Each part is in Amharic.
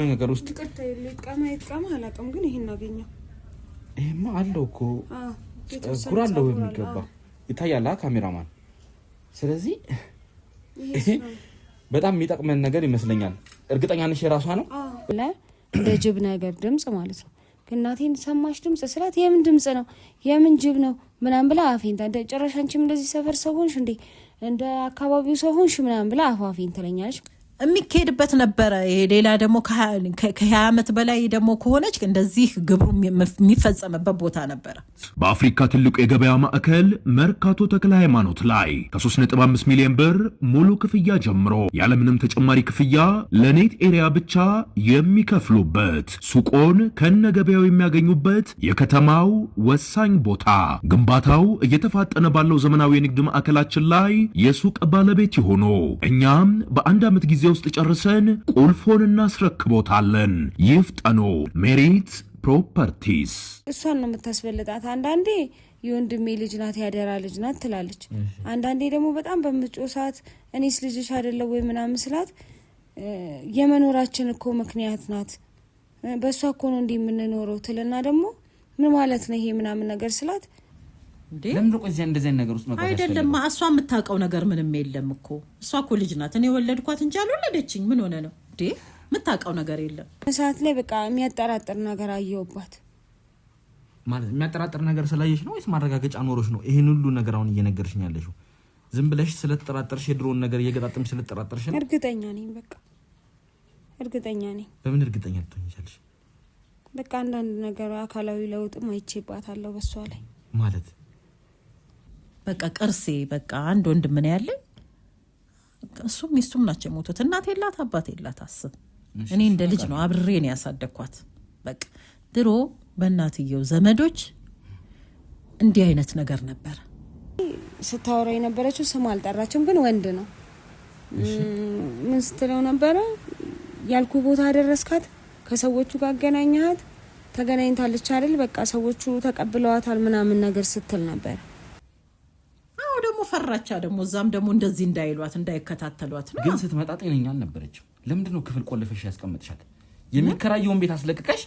የሆነ ነገር ውስጥ ይቅርታ ይልቀማ አላውቅም ግን ይሄን አገኘው ይሄማ አለው እኮ ጉራለው የሚገባ ይታያል ካሜራማን ስለዚህ በጣም የሚጠቅመን ነገር ይመስለኛል እርግጠኛ ነሽ የራሷ ነው እንደ ጅብ ነገር ድምጽ ማለት ነው እናቴን ሰማሽ ድምጽ ስላት የምን ድምጽ ነው የምን ጅብ ነው ምናምን ብላ አፌን ጨራሽ አንቺም እንደዚህ ሰፈር ሰው ሆንሽ እንዴ እንደ አካባቢው ሰው ሆንሽ ምናምን ብላ አፋፌን ትለኛለች የሚከድበት ነበር ይሄ ሌላ ደግሞ ከ20 ዓመት በላይ ደግሞ ከሆነች እንደዚህ ግብሩ የሚፈጸምበት ቦታ ነበር በአፍሪካ ትልቁ የገበያ ማዕከል መርካቶ ተክለ ሃይማኖት ላይ ከ3.5 ሚሊዮን ብር ሙሉ ክፍያ ጀምሮ ያለምንም ተጨማሪ ክፍያ ለኔት ኤሪያ ብቻ የሚከፍሉበት ሱቆን ከነገበያው የሚያገኙበት የከተማው ወሳኝ ቦታ ግንባታው እየተፋጠነ ባለው ዘመናዊ የንግድ ማዕከላችን ላይ የሱቅ ባለቤት ይሆኑ እኛም በአንድ ዓመት ጊዜ ውስጥ ጨርሰን ቁልፎን እናስረክቦታለን ይፍጠኑ ሜሪት ፕሮፐርቲስ እሷን ነው የምታስበልጣት አንዳንዴ የወንድሜ ልጅ ናት ያደራ ልጅ ናት ትላለች አንዳንዴ ደግሞ በጣም በመጮሳት እኔስ ልጅሽ አይደለም ወይ ምናምን ስላት የመኖራችን እኮ ምክንያት ናት በሷ እኮ ነው እንደምንኖረው ትልና ደግሞ ምን ማለት ነው ይሄ ምናምን ነገር ስላት ለምን ነው እንደዚህ ነገር ውስጥ መጣ አይደለም እሷ የምታውቀው ነገር ምንም የለም እኮ እሷ እኮ ልጅ ናት እኔ ወለድኳት እንጂ አልወለደችኝ ምን ሆነ ነው እንዴ የምታውቀው ነገር የለም ሰዓት ላይ በቃ የሚያጠራጥር ነገር አየውባት ማለት የሚያጠራጥር ነገር ስላየሽ ነው ወይስ ማረጋገጫ ኖሮሽ ነው ይሄን ሁሉ ነገር አሁን እየነገርሽኝ ያለሽው ዝም ብለሽ ስለተጠራጠርሽ የድሮን ነገር እየገጣጠምሽ ስለተጠራጠርሽ ነው እርግጠኛ ነኝ በቃ እርግጠኛ ነኝ በምን እርግጠኛ ልትሆኚሻለሽ በቃ አንዳንድ ነገር አካላዊ ለውጥም አይቼባታለሁ በሷ ላይ ማለት በቃ ቅርሴ በቃ አንድ ወንድም ምን ያለ እሱም ሚስቱም ናቸው የሞቱት እናት የላት አባት የላት አስብ እኔ እንደ ልጅ ነው አብሬን ያሳደግኳት በቃ ድሮ በእናትየው ዘመዶች እንዲህ አይነት ነገር ነበር ስታወራ የነበረችው ስም አልጠራችም ግን ወንድ ነው ምን ስትለው ነበር ያልኩ ቦታ አደረስካት ከሰዎቹ ጋር አገናኛት ተገናኝታለች አይደል በቃ ሰዎቹ ተቀብለዋታል ምናምን ነገር ስትል ነበር ደግሞ ፈራቻ ደግሞ ዛም ደግሞ እንደዚህ እንዳይሏት እንዳይከታተሏት ነው ግን ስትመጣ ጤነኛ አልነበረችም ለምንድን ነው ክፍል ቆልፈሽ ያስቀምጥሻል የሚከራየውን ቤት አስለቅቀሽ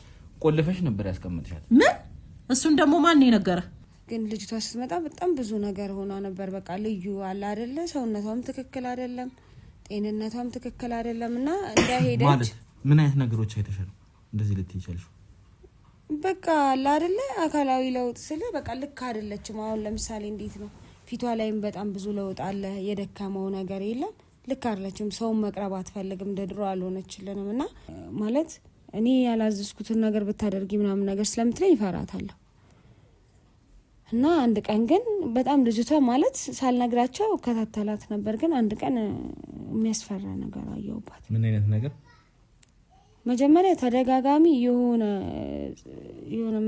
ቆልፈሽ ነበር ያስቀምጥሻል ምን እሱን ደግሞ ማን ነገረ ግን ልጅቷ ስትመጣ በጣም ብዙ ነገር ሆና ነበር በቃ ልዩ አለ አይደለ ሰውነቷም ትክክል አይደለም ጤንነቷም ትክክል አይደለምና እንዳይሄደች ማለት ምን አይነት ነገሮች አይተሻል እንደዚህ ልትይቻለሽ በቃ አለ አይደለ አካላዊ ለውጥ ስለ በቃ ልክ አይደለችም አሁን ለምሳሌ እንዴት ነው ፊቷ ላይም በጣም ብዙ ለውጥ አለ የደከመው ነገር የለም ልክ አይደለችም ሰው መቅረብ አትፈልግም እንደድሮ አልሆነችልንም እና ማለት እኔ ያላዘዝኩትን ነገር ብታደርጊ ምናምን ነገር ስለምትለኝ ይፈራታለሁ እና አንድ ቀን ግን በጣም ልጅቷ ማለት ሳልነግራቸው ከታተላት ነበር ግን አንድ ቀን የሚያስፈራ ነገር አየውባት ምን አይነት ነገር መጀመሪያ ተደጋጋሚ የሆነ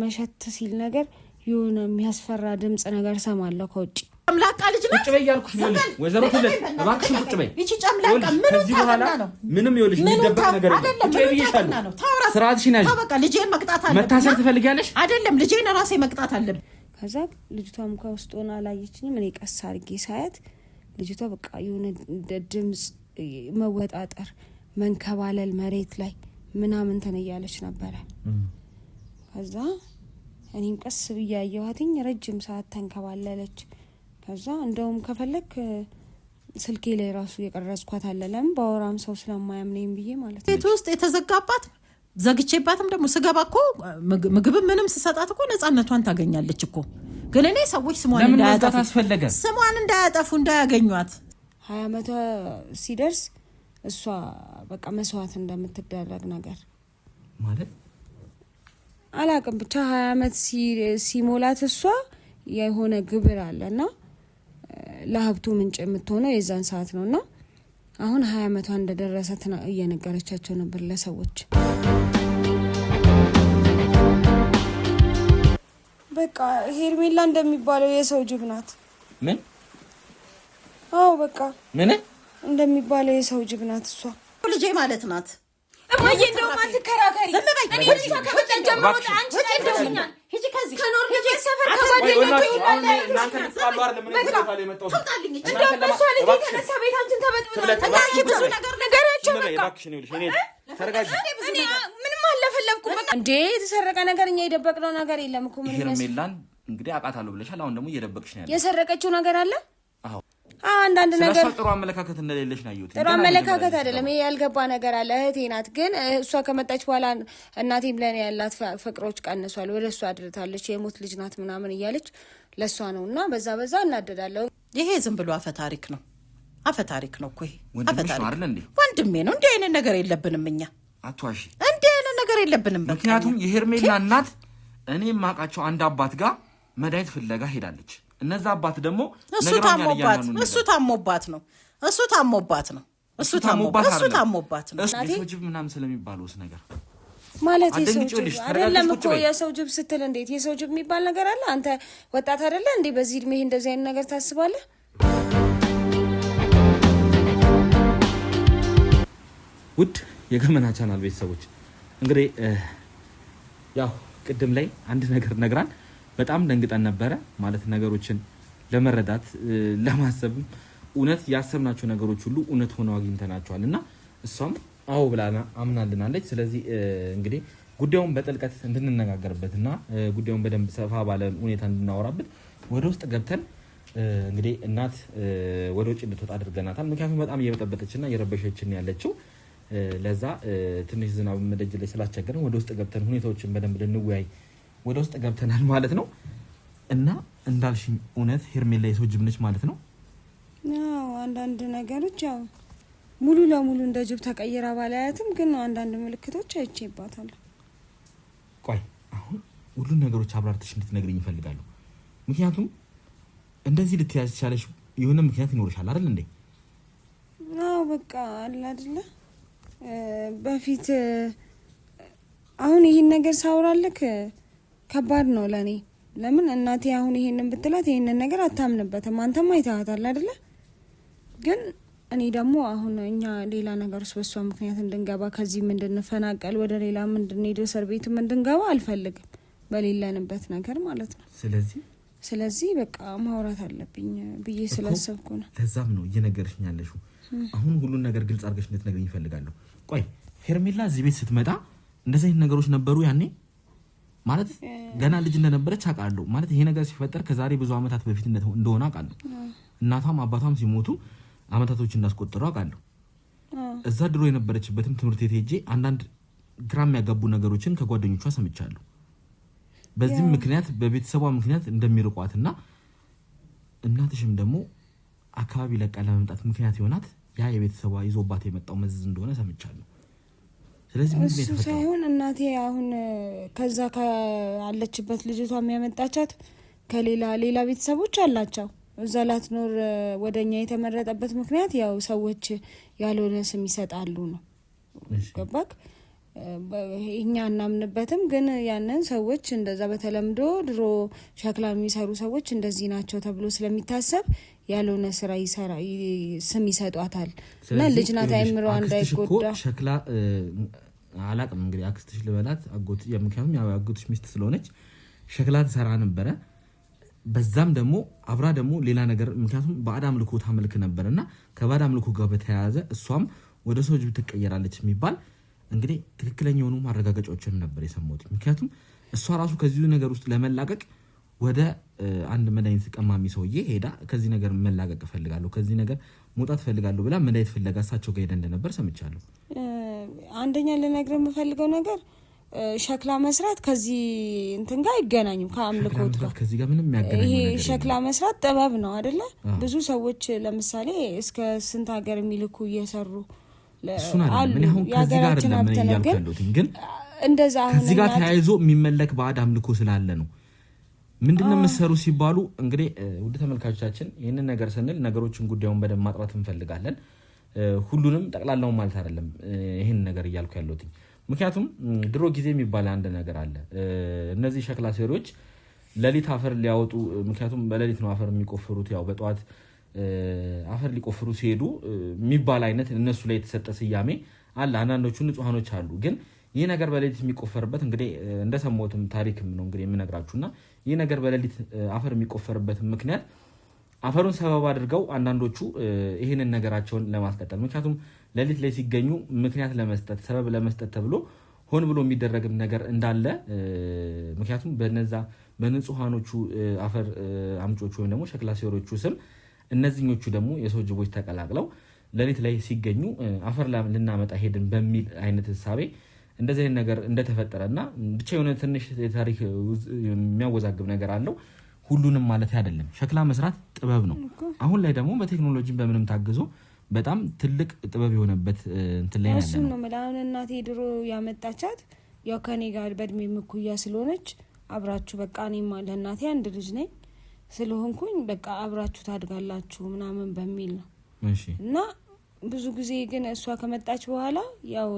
መሸት ሲል ነገር የሆነ የሚያስፈራ ድምጽ ነገር ሰማለሁ ከውጭ ጨምላቃ ልጅ ነው ቁጭ በይ ያልኩሽ ነው ወይዘሮ ትልቅ እባክሽ ቁጭ በይ እቺ ጨምላቃ ምንም ታውቃለህ ምንም ይኸውልሽ የሚደበቅ ነገር የለም ቁጭ በይ ይሻላል ስራትሽን ያዥ በቃ ልጄን መቅጣት አለብኝ መታሰር ትፈልጊያለሽ አይደለም ልጄን ራሴ መቅጣት አለብኝ ከዛ ልጅቷም ከውስጥ ሆና አላየችኝም እኔ ቀስ አድርጌ ሳያት ልጅቷ በቃ የሆነ ድምጽ መወጣጠር መንከባለል መሬት ላይ ምናምን ተነያለች ነበር ከዛ እኔም ቀስ ብያየዋትኝ ረጅም ሰዓት ተንከባለለች ከዛ እንደውም ከፈለክ ስልኬ ላይ ራሱ የቀረጽኳት አለለም ባወራም ሰው ስለማያምነኝ ብዬ ማለት ነው ቤት ውስጥ የተዘጋባት ዘግቼባትም ደግሞ ስገባ እኮ ምግብ ምንም ስሰጣት እኮ ነፃነቷን ታገኛለች እኮ ግን እኔ ሰዎች ስሟን እንዳያጠፉ እንዳያገኟት 20 ዓመቷ ሲደርስ እሷ በቃ መስዋዕት እንደምትደረግ ነገር ማለት አላቅም ብቻ 20 ዓመት ሲሞላት እሷ የሆነ ግብር አለና ለሀብቱ ምንጭ የምትሆነው የዛን ሰዓት ነውና አሁን 20 ዓመቷ እንደደረሰት ነው እየነገረቻቸው ነበር ለሰዎች በቃ ሄርሜላ እንደሚባለው የሰው ጅብ ናት ምን አዎ በቃ ምን እንደሚባለው የሰው ጅብ ናት እሷ ልጄ ማለት ናት እማዬ እንደው ማትከራከሪ እኔ ልጅቷ ከመጣች ጀምሮ አንቺ ታይደውኛል ሂጂ ከዚህ ከኖር ሂጂ ሰፈር ከጓደኞቼ ይላል እናንተ ልትጣሉ አይደል ምን ይባላል የመጣው እንደው በሷ ልጅ የተነሳ ቤታችን ተበጥብጧል እና ብዙ ነገር ነገራቸው በቃ እባክሽ ነው ልሽ እኔ ተረጋጊ። እኔ ምንም አልለፈለፍኩም። በቃ እንዴ የተሰረቀ ነገር እኛ የደበቅነው ነገር የለም እኮ። ምን ሄርሜላን እንግዲህ አውቃታለሁ ብለሻል። አሁን ደግሞ እየደበቅሽ ነው ያለው። የሰረቀችው ነገር አለ? አዎ አንዳንድ ነገር ጥሩ አመለካከት እንደሌለሽ ነው ያየሁት። ጥሩ አመለካከት አይደለም፣ ይሄ ያልገባ ነገር አለ። እህቴ ናት፣ ግን እሷ ከመጣች በኋላ እናቴም ለኔ ያላት ፍቅሮች ቀንሷል። ወደ እሷ አድርታለች። የሞት ልጅ ናት ምናምን እያለች ለእሷ ነውና በዛ እናደዳለሁ። ይሄ ዝም ብሎ አፈ ታሪክ ነው። አፈ ታሪክ ነው እኮ ይሄ ወንድሜ ነው አይደል እንዴ? ወንድሜ ነው። እንዲህ አይነት ነገር የለብንም እኛ። አትዋሺ። እንዲህ አይነት ነገር የለብንም። ምክንያቱም የሄርሜላ እናት እኔ የማውቃቸው አንድ አባት ጋር መድኃኒት ፍለጋ ሄዳለች። እነዛ አባት ደግሞ እሱ ታሞባት ነው። የሰው ጅብ ምናምን ስለሚባለውስ ነገር ማለት አይደለም እኮ። የሰው ጅብ ስትል እንዴት የሰው ጅብ የሚባል ነገር አለ? አንተ ወጣት አይደለ እንዴ? በዚህ እድሜ እንደዚህ አይነት ነገር ታስባለህ? ውድ የገመና ቻናል ቤተሰቦች እንግዲህ ያው ቅድም ላይ አንድ ነገር ነግራን በጣም ደንግጠን ነበረ። ማለት ነገሮችን ለመረዳት ለማሰብ እውነት ያሰብናቸው ነገሮች ሁሉ እውነት ሆነው አግኝተናቸዋል እና እሷም አዎ ብላና አምናልናለች። ስለዚህ እንግዲህ ጉዳዩን በጥልቀት እንድንነጋገርበትና ጉዳዩን በደንብ ሰፋ ባለ ሁኔታ እንድናወራበት ወደ ውስጥ ገብተን እንግዲህ እናት ወደ ውጭ እንድትወጣ አድርገናታል። ምክንያቱም በጣም እየበጠበጠችና እየረበሸችን ያለችው ለዛ ትንሽ ዝናብ መደጅ ላይ ስላስቸገረን ወደ ውስጥ ገብተን ሁኔታዎችን በደንብ ልንወያይ ወደ ውስጥ ገብተናል ማለት ነው። እና እንዳልሽኝ እውነት ሄርሜላ የሰው ጅብ ነች ማለት ነው? አዎ አንዳንድ ነገሮች ያው ሙሉ ለሙሉ እንደ ጅብ ተቀይራ ባላያትም ግን አንዳንድ ምልክቶች አይቼባታል። ቆይ አሁን ሁሉን ነገሮች አብራርተሽ እንድትነግሪኝ ይፈልጋሉ። ምክንያቱም እንደዚህ ልትያዝ ቻለሽ የሆነ ምክንያት ይኖርሻል አይደል እንዴ? አዎ በቃ አለ አይደለ በፊት አሁን ይሄን ነገር ሳውራልክ ከባድ ነው ለኔ። ለምን እናቴ አሁን ይሄንን ብትላት ይሄንን ነገር አታምንበትም። አንተም አይተሃታል አይደለ? ግን እኔ ደግሞ አሁን እኛ ሌላ ነገር ውስጥ በሷ ምክንያት እንድንገባ ከዚህም እንድንፈናቀል ወደ ሌላ እንድንሄድ እስር ቤትም እንድንገባ አልፈልግም፣ በሌለንበት ነገር ማለት ነው። ስለዚህ በቃ ማውራት አለብኝ ብዬ ስላሰብኩ ነው። ለዛም ነው እየነገርሽኝ ያለሽው። አሁን ሁሉን ነገር ግልጽ አድርገሽ እንድትነግሪኝ ይፈልጋለሁ። ቆይ ሄርሜላ እዚህ ቤት ስትመጣ እንደዚህ አይነት ነገሮች ነበሩ ያኔ? ማለት ገና ልጅ እንደነበረች አውቃለሁ። ማለት ይሄ ነገር ሲፈጠር ከዛሬ ብዙ አመታት በፊት እንደሆነ አውቃለሁ። እናቷም አባቷም ሲሞቱ አመታቶች እንዳስቆጠሩ አውቃለሁ። እዛ ድሮ የነበረችበትም ትምህርት ቤት ሄጄ አንዳንድ ግራ የሚያጋቡ ነገሮችን ከጓደኞቿ ሰምቻለሁ። በዚህም ምክንያት በቤተሰቧ ምክንያት እንደሚርቋትና እናትሽም ደግሞ አካባቢ ለቃ ለመምጣት ምክንያት ይሆናት ያ የቤተሰቧ ይዞባት የመጣው መዘዝ እንደሆነ ሰምቻለሁ። ስለዚህ ምን እሱ ሳይሆን እናቴ አሁን ከዛ ካለችበት ልጅቷ የሚያመጣቻት ከሌላ ቤተሰቦች አላቸው። እዛ ላትኖር ወደኛ የተመረጠበት ምክንያት ያው ሰዎች ያልሆነ ስም ይሰጣሉ ነው። ገባክ? እኛ እናምንበትም፣ ግን ያንን ሰዎች እንደዛ በተለምዶ ድሮ ሸክላ የሚሰሩ ሰዎች እንደዚህ ናቸው ተብሎ ስለሚታሰብ ያልሆነ ስራ ስም ይሰጧታል እና ልጅ ናት አይምሮ እንዳይጎዳ ሸክላ አላቅም እንግዲህ አክስትሽ ልበላት አጎት ምክንያቱም ያው አጎትሽ ሚስት ስለሆነች ሸክላ ትሰራ ነበረ። በዛም ደግሞ አብራ ደግሞ ሌላ ነገር ምክንያቱም በአዳም ልኮ ታመልክ ነበርና ከባዳም ልኮ ጋር በተያያዘ እሷም ወደ ሰው ጅብ ትቀየራለች የሚባል እንግዲህ ትክክለኛ የሆኑ ማረጋገጫዎችን ነበር የሰማሁት። ምክንያቱም እሷ ራሱ ከዚህ ነገር ውስጥ ለመላቀቅ ወደ አንድ መድኃኒት ቀማሚ ሰውዬ ሄዳ ከዚህ ነገር መላቀቅ እፈልጋለሁ፣ ከዚህ ነገር መውጣት እፈልጋለሁ ብላ መድኃኒት ፍለጋ እሳቸው ጋር ሄዳ እንደነበር ሰምቻለሁ። አንደኛ ልነግርህ የምፈልገው ነገር ሸክላ መስራት ከዚህ እንትን ጋር አይገናኝም፣ ከአምልኮት ጋር ከዚህ ጋር ምንም ያገናኝ ይሄ ሸክላ መስራት ጥበብ ነው አይደለ? ብዙ ሰዎች ለምሳሌ እስከ ስንት ሀገር የሚልኩ እየሰሩ አሉ። የሀገራችን ሀብት ነው። ግን እንደዛ ከዚህ ጋር ተያይዞ የሚመለክ ባዕድ አምልኮ ስላለ ነው። ምንድነው መሰሩ ሲባሉ እንግዲህ ውድ ተመልካቾቻችን ይህንን ነገር ስንል ነገሮችን ጉዳዩን በደንብ ማጥራት እንፈልጋለን። ሁሉንም ጠቅላላውን ማለት አይደለም ይህን ነገር እያልኩ ያለሁት። ምክንያቱም ድሮ ጊዜ የሚባል አንድ ነገር አለ። እነዚህ ሸክላ ሰሪዎች ሌሊት አፈር ሊያወጡ፣ ምክንያቱም በሌሊት ነው አፈር የሚቆፍሩት። ያው በጠዋት አፈር ሊቆፍሩ ሲሄዱ የሚባል አይነት እነሱ ላይ የተሰጠ ስያሜ አለ። አንዳንዶቹ ንጹሃኖች አሉ። ግን ይህ ነገር በሌሊት የሚቆፈርበት እንግዲህ እንደሰማሁትም ታሪክም ነው እንግዲህ የምነግራችሁና ይህ ነገር በሌሊት አፈር የሚቆፈርበት ምክንያት አፈሩን ሰበብ አድርገው አንዳንዶቹ ይሄንን ነገራቸውን ለማስቀጠል ምክንያቱም ለሊት ላይ ሲገኙ ምክንያት ለመስጠት ሰበብ ለመስጠት ተብሎ ሆን ብሎ የሚደረግም ነገር እንዳለ ምክንያቱም በነዛ በንጹሃኖቹ አፈር አምጮቹ ወይም ደግሞ ሸክላ ሰሪዎቹ ስም እነዚህኞቹ ደግሞ የሰው ጅቦች ተቀላቅለው ለሊት ላይ ሲገኙ አፈር ልናመጣ ሄድን በሚል አይነት ሐሳቤ እንደዚህ አይነት ነገር እንደተፈጠረና ብቻ የሆነ ትንሽ የታሪክ የሚያወዛግብ ነገር አለው። ሁሉንም ማለት አይደለም። ሸክላ መስራት ጥበብ ነው። አሁን ላይ ደግሞ በቴክኖሎጂ በምንም ታግዞ በጣም ትልቅ ጥበብ የሆነበት እንትን ላይ እሱ ነው ማለት እናቴ ድሮ ያመጣቻት ያው ከኔ ጋር በእድሜ ምኩያ ስለሆነች አብራችሁ በቃ እኔም ለእናቴ አንድ ልጅ ነኝ ስለሆንኩኝ በቃ አብራችሁ ታድጋላችሁ ምናምን በሚል ነው። እሺ እና ብዙ ጊዜ ግን እሷ ከመጣች በኋላ ያው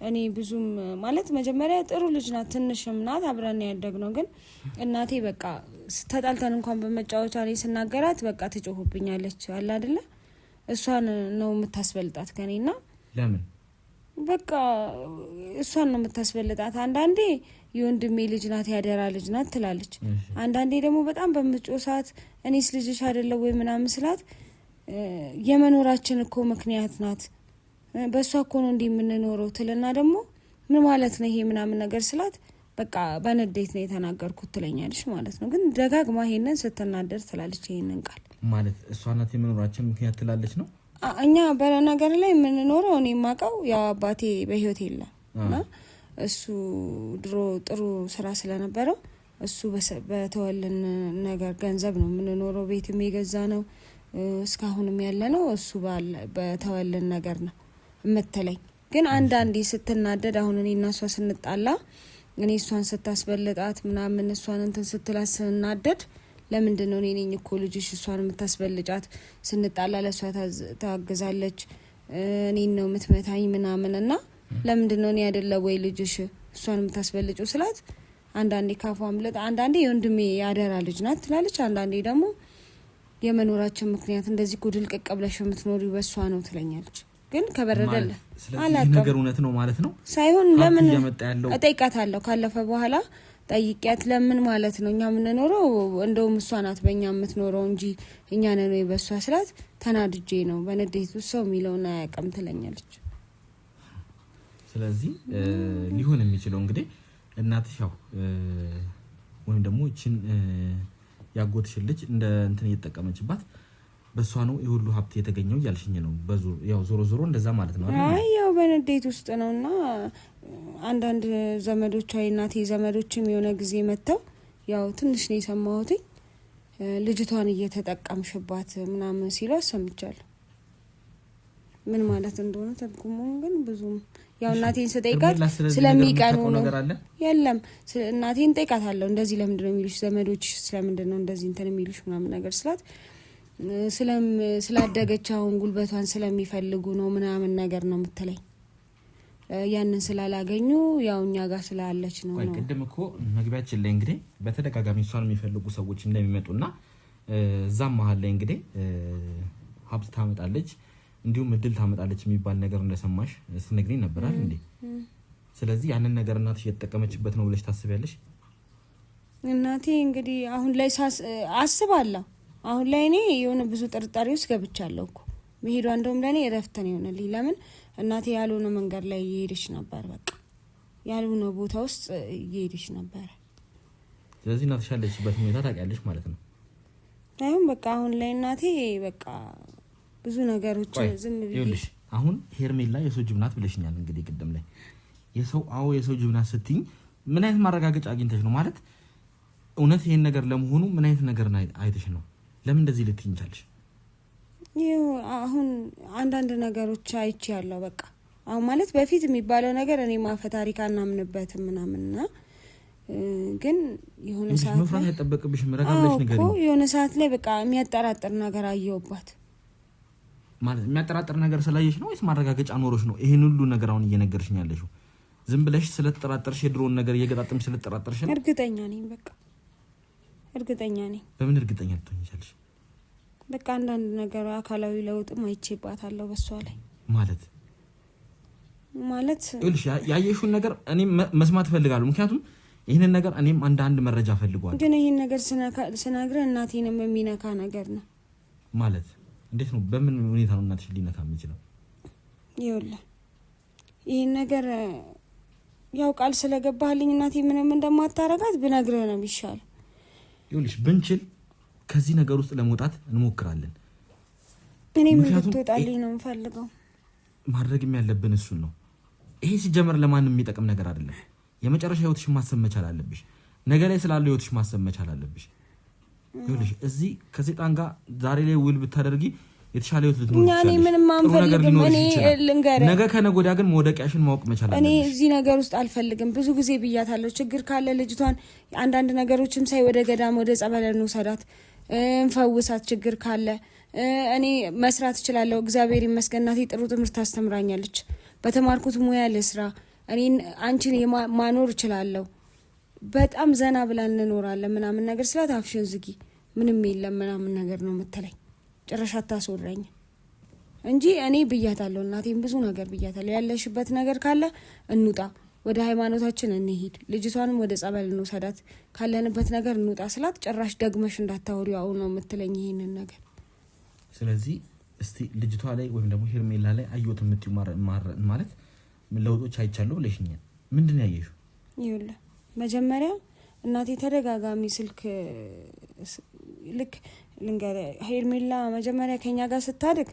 እኔ ብዙም ማለት መጀመሪያ ጥሩ ልጅ ናት፣ ትንሽም ናት፣ አብረን ያደግነው ግን እናቴ በቃ ተጣልተን እንኳን በመጫወቻ ላይ ስናገራት በቃ ትጮህብኛለች አለ አይደለ እሷን ነው የምታስበልጣት ከኔና ለምን በቃ እሷን ነው የምታስበልጣት። አንዳንዴ የወንድሜ ልጅ ናት ያደራ ልጅ ናት ትላለች፣ አንዳንዴ ደግሞ በጣም በምትጮህ ሰዓት እኔስ ልጅሽ አይደለም ወይ ምናምን ስላት የመኖራችን እኮ ምክንያት ናት በእሷ እኮ ነው እንዲህ የምንኖረው ትልና ደግሞ ምን ማለት ነው ይሄ ምናምን ነገር ስላት በቃ በንዴት ነው የተናገርኩት ትለኛለች ማለት ነው። ግን ደጋግማ ይሄንን ስትናደር ትላለች ይሄንን ቃል ማለት እሷ ናት የመኖራችን ምክንያት ትላለች ነው። እኛ በነገር ላይ የምንኖረው እኔ የማውቀው ያው አባቴ በህይወት የለም እና እሱ ድሮ ጥሩ ስራ ስለነበረው እሱ በተወልን ነገር ገንዘብ ነው የምንኖረው፣ ቤትም የገዛ ነው እስካሁንም ያለ ነው እሱ በተወልን ነገር ነው የምትለኝ። ግን አንዳንዴ ስትናደድ አሁን እኔ እና እሷ ስንጣላ እኔ እሷን ስታስበልጣት ምናምን እሷን እንትን ስትላት ስናደድ ለምንድን ነው እኔ ነኝ እኮ ልጅሽ እሷን የምታስበልጫት ስንጣላ ለእሷ ታግዛለች እኔን ነው የምትመታኝ ምናምን እና ለምንድን ነው እኔ አይደለ ወይ ልጅሽ እሷን የምታስበልጪው ስላት አንዳንዴ ካፏ አምልጥ አንዳንዴ የወንድሜ ያደራ ልጅ ናት ትላለች፣ አንዳንዴ ደግሞ የመኖራችን ምክንያት እንደዚህ ጉድል ቀቀብለሽ የምትኖሪው በእሷ ነው ትለኛለች። ግን ከበረደለ ስለዚህ ነገር እውነት ነው ማለት ነው ሳይሆን ለምን እጠይቃታለሁ ካለፈ በኋላ ጠይቂያት ለምን ማለት ነው እኛ የምንኖረው እንደውም እሷ ናት በእኛ የምትኖረው እንጂ እኛ ነን ወይ በእሷ ስላት ተናድጄ ነው በንዴት ሰው የሚለውን አያውቅም ትለኛለች። ስለዚህ ሊሆን የሚችለው እንግዲህ እናትሽ ያው ወይም ደግሞ እቺን ያጎትሽ ልጅ እንደ እንትን እየተጠቀመችባት በሷ ነው የሁሉ ሀብት የተገኘው ያልሽኝ ነው። ያው ዞሮ ዞሮ እንደዛ ማለት ነው አይደል? አይ ያው በንዴት ውስጥ ነውና አንዳንድ ዘመዶቿ እናቴ ዘመዶችም የሆነ ጊዜ መተው ያው ትንሽ ነው የሰማሁት ልጅቷን እየተጠቀምሽባት ምናምን ሲሉ ሰምቻለሁ። ምን ማለት እንደሆነ ተርጉሙን ግን ብዙም ያው እናቴን ስጠይቃት ስለሚቀኑ ነው የለም እናቴን ጠይቃታለሁ እንደዚህ ለምንድነው የሚሉሽ ዘመዶች ስለምንድነው እንደዚህ እንትን የሚሉሽ ምናምን ነገር ስላት ስላደገች አሁን ጉልበቷን ስለሚፈልጉ ነው ምናምን ነገር ነው የምትለኝ። ያንን ስላላገኙ ያው እኛ ጋር ስላለች ነው። ወይ ቅድም እኮ መግቢያችን ላይ እንግዲህ በተደጋጋሚ እሷን የሚፈልጉ ሰዎች እንደሚመጡና እዛም መሀል ላይ እንግዲህ ሀብት ታመጣለች እንዲሁም እድል ታመጣለች የሚባል ነገር እንደሰማሽ ስትነግሪኝ ነበር አይደል እንዴ? ስለዚህ ያንን ነገር እናትሽ እየተጠቀመችበት ነው ብለሽ ታስቢያለሽ? እናቴ እንግዲህ አሁን ላይ አስባለሁ አሁን ላይ እኔ የሆነ ብዙ ጥርጣሬ ውስጥ ገብቻለሁ እኮ መሄዷ እንደውም ለኔ እረፍት ነው የሆነልኝ። ለምን እናቴ ያልሆነ መንገድ ላይ እየሄደች ነበር፣ በቃ ያልሆነ ቦታ ውስጥ እየሄደች ነበር። ስለዚህ እናትሽ ያለችበት ሁኔታ ታውቂያለሽ ማለት ነው? አይሁን በቃ አሁን ላይ እናቴ በቃ ብዙ ነገሮች ዝም ብዬሽ አሁን ሄርሜላ የሰው ጅብ ናት ብለሽኛል። እንግዲህ ቅድም ላይ የሰው ጅብ ናት ስትይኝ ምን አይነት ማረጋገጫ አግኝተሽ ነው ማለት እውነት ይሄን ነገር ለመሆኑ ምን አይነት ነገር አይተሽ ነው? ለምን እንደዚህ ልትይኝ ቻልሽ? አሁን አንዳንድ ነገሮች አይቼ ያለው በቃ አሁን ማለት በፊት የሚባለው ነገር እኔ ማፈ ታሪክ አናምንበትም ምናምንና ግን የሆነ ሰዓት መፍራት አይጠበቅብሽ መረጋጋሽ ነገር ነው። የሆነ ሰዓት ላይ በቃ የሚያጠራጥር ነገር አየሁባት። ማለት የሚያጠራጥር ነገር ስላየሽ ነው ወይስ ማረጋገጫ ኖሮሽ ነው ይሄን ሁሉ ነገር አሁን እየነገርሽኝ ያለሽው? ዝም ብለሽ ስለተጠራጠርሽ የድሮውን ነገር እየገጣጠምሽ ስለተጠራጠርሽ ነው? እርግጠኛ ነኝ በቃ እርግጠኛ ነኝ። በምን እርግጠኛ ልትሆኚ ቻልሽ? በቃ አንዳንድ ነገር አካላዊ ለውጥም አይቼባታለሁ በሷ ላይ ማለት ይኸውልሽ ያየሽውን ነገር እኔ መስማት ፈልጋለሁ። ምክንያቱም ይሄንን ነገር እኔም አንድ መረጃ ፈልጓል። ግን ይሄን ነገር ስነግርህ እናቴንም የሚነካ ነገር ነው ማለት እንዴት ነው? በምን ሁኔታ ነው እናትሽ ሊነካ የሚችለው? ይኸውልህ ይሄን ነገር ያው ቃል ስለገባህልኝ እናቴ ምንም እንደማታረጋት ብነግርህ ነው የሚሻለው። ይኸውልሽ ብንችል ከዚህ ነገር ውስጥ ለመውጣት እንሞክራለን። እኔ ምን ልትወጣልኝ ነው የምፈልገው? ማድረግም ያለብን እሱን ነው። ይሄ ሲጀመር ለማንም የሚጠቅም ነገር አይደለም። የመጨረሻ ህይወትሽ ማሰብ መቻል አለብሽ። ነገ ላይ ስላለው ህይወትሽ ማሰብ መቻል አለብሽ። ይኸውልሽ እዚህ ከሰይጣን ጋር ዛሬ ላይ ውል ብታደርጊ የተሻለ ህይወት ልትኖር ይችላል። እኔ ምንም አንፈልግም። እኔ ልንገርህ፣ ነገ ከነገ ወዲያ ግን መውደቂያሽን ማወቅ መቻል አለብሽ። እኔ እዚህ ነገር ውስጥ አልፈልግም። ብዙ ጊዜ ብያታለሁ። ችግር ካለ ልጅቷን አንዳንድ ነገሮችም ሳይ ወደ ገዳም ወደ ጸበል እንውሰዳት፣ እንፈውሳት። ችግር ካለ እኔ መስራት እችላለሁ። እግዚአብሔር ይመስገን እናቴ ጥሩ ትምህርት ታስተምራኛለች። በተማርኩት ሙያ ልስራ። እኔን አንቺን ማኖር እችላለሁ። በጣም ዘና ብለን እንኖራለን ምናምን ነገር ስላት አፍሽን ዝጊ ምንም የለም ምናምን ነገር ነው የምትለኝ። ጭራሽ አታስወራኝ እንጂ እኔ ብያታለሁ። እናቴም ብዙ ነገር ብያታለሁ። ያለሽበት ነገር ካለ እንውጣ፣ ወደ ሃይማኖታችን እንሂድ፣ ልጅቷንም ወደ ጸበል እንውሰዳት፣ ካለንበት ነገር እንውጣ ስላት ጭራሽ ደግመሽ እንዳታወሪው አሁን ነው የምትለኝ ይሄንን ነገር። ስለዚህ እስቲ ልጅቷ ላይ ወይም ደግሞ ሄርሜላ ላይ አየሁት የምትዩ ማለት ለውጦች አይቻለሁ ብለሽኛል። ምንድን ያየሽው? ይኸውልህ መጀመሪያ እናቴ ተደጋጋሚ ስልክ ልክ ልንገርህ፣ ሄርሜላ መጀመሪያ ከኛ ጋር ስታድግ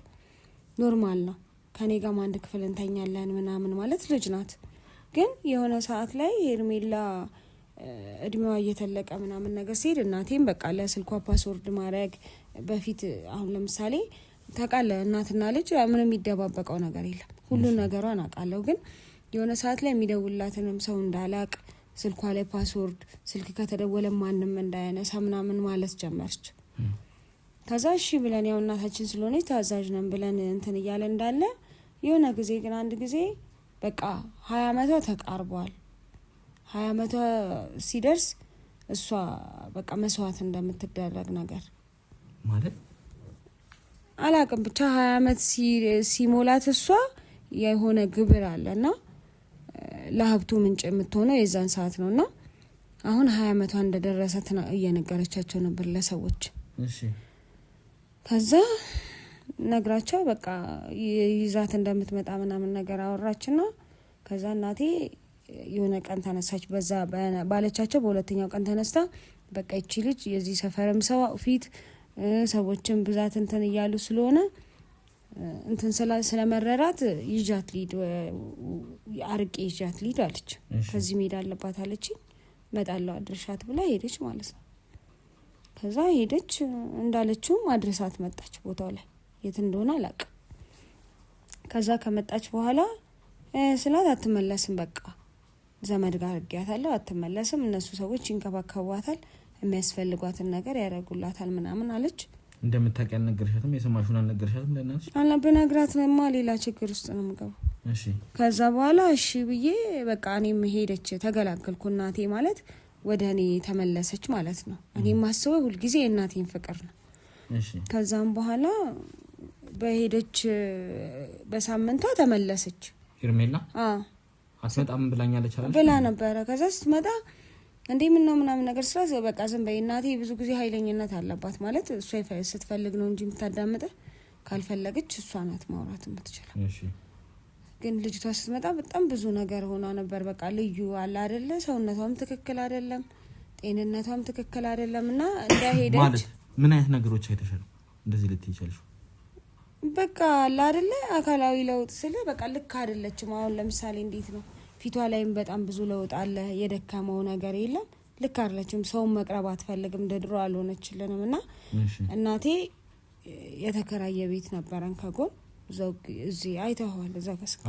ኖርማል ነው። ከኔ ጋር አንድ ክፍል እንተኛለን ምናምን ማለት ልጅ ናት። ግን የሆነ ሰዓት ላይ ሄርሜላ እድሜዋ እየተለቀ ምናምን ነገር ሲሄድ እናቴም በቃ ለስልኳ ፓስወርድ ማድረግ በፊት አሁን ለምሳሌ ታውቃለህ፣ እናትና ልጅ ምንም የሚደባበቀው ነገር የለም። ሁሉን ነገሯን አውቃለሁ። ግን የሆነ ሰዓት ላይ የሚደውላትንም ሰው እንዳላቅ ስልኳ ላይ ፓስወርድ፣ ስልክ ከተደወለ ማንም እንዳያነሳ ምናምን ማለት ጀመርች። ከዛ እሺ ብለን ያው እናታችን ስለሆነች ታዛዥ ነን ብለን እንትን እያለ እንዳለ የሆነ ጊዜ ግን አንድ ጊዜ በቃ 20 ዓመቷ ተቃርቧል። 20 ዓመቷ ሲደርስ እሷ በቃ መስዋዕት እንደምትደረግ ነገር ማለት አላቅም ብቻ 20 ዓመት ሲሞላት እሷ የሆነ ግብር አለና ለሀብቱ ምንጭ የምትሆነው የዛን ሰዓት ነውና አሁን 20 ዓመቷ እንደደረሰ እየነገረቻቸው ነበር ለሰዎች። እሺ ከዛ ነግራቸው በቃ ይዛት እንደምትመጣ ምናምን ነገር አወራችና ከዛ እናቴ የሆነ ቀን ተነሳች። በዛ ባለቻቸው በሁለተኛው ቀን ተነስታ በቃ እቺ ልጅ የዚህ ሰፈርም ሰው ፊት ሰዎችን ብዛት እንትን እያሉ ስለሆነ እንትን ስለመረራት ይጃት ሊድ አርቄ ይጃት ሊድ አለች። ከዚህ ሜዳ አለባት አለች። መጣለው አድርሻት ብላ ሄደች ማለት ነው። ከዛ ሄደች እንዳለችው አድርሳት መጣች ቦታው ላይ የት እንደሆነ አላውቅም። ከዛ ከመጣች በኋላ ስላት አትመለስም፣ በቃ ዘመድ ጋር አርጊያታለሁ፣ አትመለስም፣ እነሱ ሰዎች ይንከባከቧታል፣ የሚያስፈልጓትን ነገር ያደርጉላታል ምናምን አለች። እንደምታውቂ አልነገርሻትም? የሰማሽውን አልነገርሻትም? ለእናትሽ ብነግራትማ ሌላ ችግር ውስጥ ነው የምገባው። እሺ ከዛ በኋላ እሺ ብዬ በቃ እኔም ሄደች፣ ተገላገልኩ። እናቴ ማለት ወደ እኔ ተመለሰች ማለት ነው። እኔ ማስበው ሁልጊዜ የእናቴን ፍቅር ነው። እሺ ከዛም በኋላ በሄደች በሳምንቷ ተመለሰች ሄርሜላ። አትመጣም ብላኛለች አላልሽ? ብላ ነበረ። ከዛ ስትመጣ እንዴ ምን ነው ምናምን ነገር ስላት በቃ ዝም በይ እናቴ ብዙ ጊዜ ኃይለኝነት አለባት ማለት እሷ ስትፈልግ ነው እንጂ የምታዳምጥ፣ ካልፈለገች እሷ ናት ማውራት የምትችለው። እሺ ግን ልጅቷ ስትመጣ በጣም ብዙ ነገር ሆና ነበር። በቃ ልዩ አለ አይደለ፣ ሰውነቷም ትክክል አይደለም፣ ጤንነቷም ትክክል አይደለም። እና እንዳሄደች ማለት ምን አይነት ነገሮች አይተሻል እንደዚህ ልትይቻለሽ? በቃ አለ አይደለ አካላዊ ለውጥ ስለ በቃ ልክ አይደለችም። አሁን ለምሳሌ እንዴት ነው ፊቷ ላይም በጣም ብዙ ለውጥ አለ። የደከመው ነገር የለም። ልክ አይደለችም። ሰውን መቅረብ አትፈልግም። እንደ ድሮ አልሆነችልንም። እና እናቴ የተከራየ ቤት ነበረን ከጎን እዚህ አይተኸዋል። እዛ ከስካ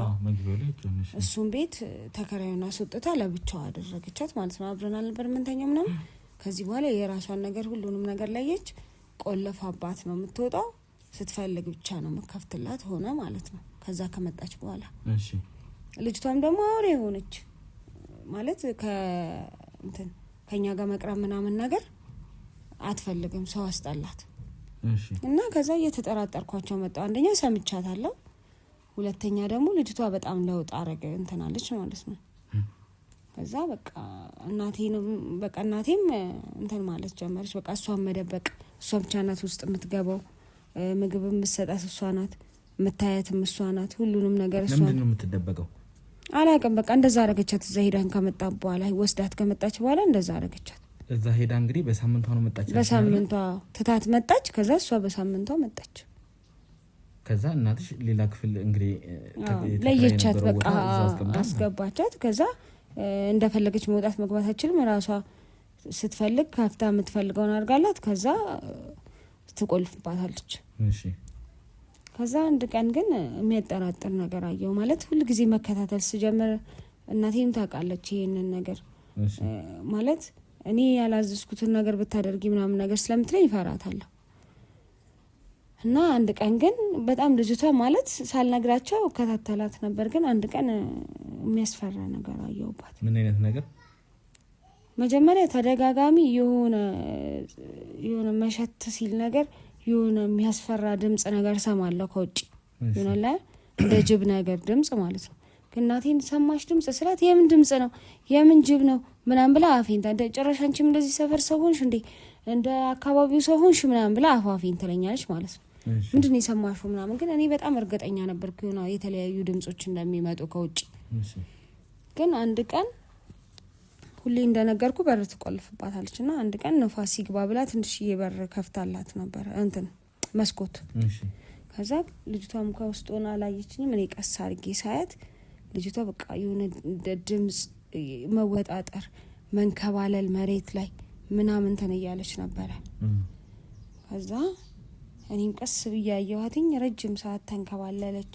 እሱም ቤት ተከራዩን አስወጥታ ለብቻዋ አደረገቻት ማለት ነው። አብረን አልነበር ምንተኛው ምናምን። ከዚህ በኋላ የራሷን ነገር ሁሉንም ነገር ለየች። ቆለፋባት ነው የምትወጣው። ስትፈልግ ብቻ ነው መከፍትላት ሆነ ማለት ነው። ከዛ ከመጣች በኋላ እሺ ልጅቷም ደግሞ አውሬ ሆነች ማለት ከኛ ጋር መቅረብ ምናምን ነገር አትፈልግም። ሰው አስጠላት። እሺ እና ከዛ እየተጠራጠርኳቸው መጣሁ። አንደኛ ሰምቻታለሁ፣ ሁለተኛ ደግሞ ልጅቷ በጣም ለውጥ አረገ እንትናለች ማለት ነው። ከዛ በቃ እናቴም እንትን ማለት ጀመረች። በቃ እሷን መደበቅ፣ እሷ ብቻ ናት ውስጥ የምትገባው፣ ምግብ የምትሰጣት እሷ ናት፣ የምታያትም እሷ ናት፣ ሁሉንም ነገር እሷ። ለምንድን ነው የምትደበቀው? አላውቅም። በቃ እንደዛ አረገቻት። እዛ ሄዳን ከመጣ በኋላ ወስዳት ከመጣች በኋላ እንደዛ አረገቻት። እዛ ሄዳ እንግዲህ በሳምንቷ ነው መጣች። በሳምንቷ ትታት መጣች። ከዛ እሷ በሳምንቷ መጣች። ከዛ እናትሽ ሌላ ክፍል እንግዲህ ለየቻት። በቃ አስገባቻት። ከዛ እንደፈለገች መውጣት መግባት አትችልም። ራሷ ስትፈልግ ከፍታ የምትፈልገውን አድርጋላት ከዛ ትቆልፍባታለች። እሺ። ከዛ አንድ ቀን ግን የሚያጠራጥር ነገር አየው። ማለት ሁሉ ጊዜ መከታተል ስጀምር እናቴም ታውቃለች ይሄንን ነገር። ማለት እኔ ያላዘዝኩትን ነገር ብታደርጊ ምናምን ነገር ስለምትለኝ ይፈራታለሁ። እና አንድ ቀን ግን በጣም ልጅቷ ማለት ሳልነግራቸው ከታተላት ነበር። ግን አንድ ቀን የሚያስፈራ ነገር አየውባት። ምን አይነት ነገር? መጀመሪያ ተደጋጋሚ የሆነ መሸት ሲል ነገር የሆነ የሚያስፈራ ድምጽ ነገር ሰማለሁ ከውጭ ይሆናል፣ እንደ ጅብ ነገር ድምጽ ማለት ነው። እናቴን ሰማሽ ድምጽ ስላት የምን ድምጽ ነው የምን ጅብ ነው ምናምን ብላ አፌን ጭራሽ አንቺም እንደዚህ ሰፈር ሰው ሆንሽ እንዴ እንደ አካባቢው ሰው ሆንሽ ምናምን ብላ አፌን ትለኛለች ማለት ነው። ምንድነው የሰማሽው ምናምን። ግን እኔ በጣም እርግጠኛ ነበርኩ የሆነ የተለያዩ ድምጾች እንደሚመጡ ከውጭ። ግን አንድ ቀን ሁሌ እንደነገርኩ በር ትቆልፍባታለች እና አንድ ቀን ንፋስ ይግባ ብላ ትንሽዬ በር ከፍታላት ነበር እንትን መስኮት። ከዛ ልጅቷም ከውስጥ ሆና አላየችኝም። እኔ ቀስ አድርጌ ሳያት ልጅቷ በቃ የሆነ ድምጽ መወጣጠር፣ መንከባለል መሬት ላይ ምናምን ተነያለች ነበረ። ከዛ እኔም ቀስ ብዬ አየኋትኝ። ረጅም ሰዓት ተንከባለለች።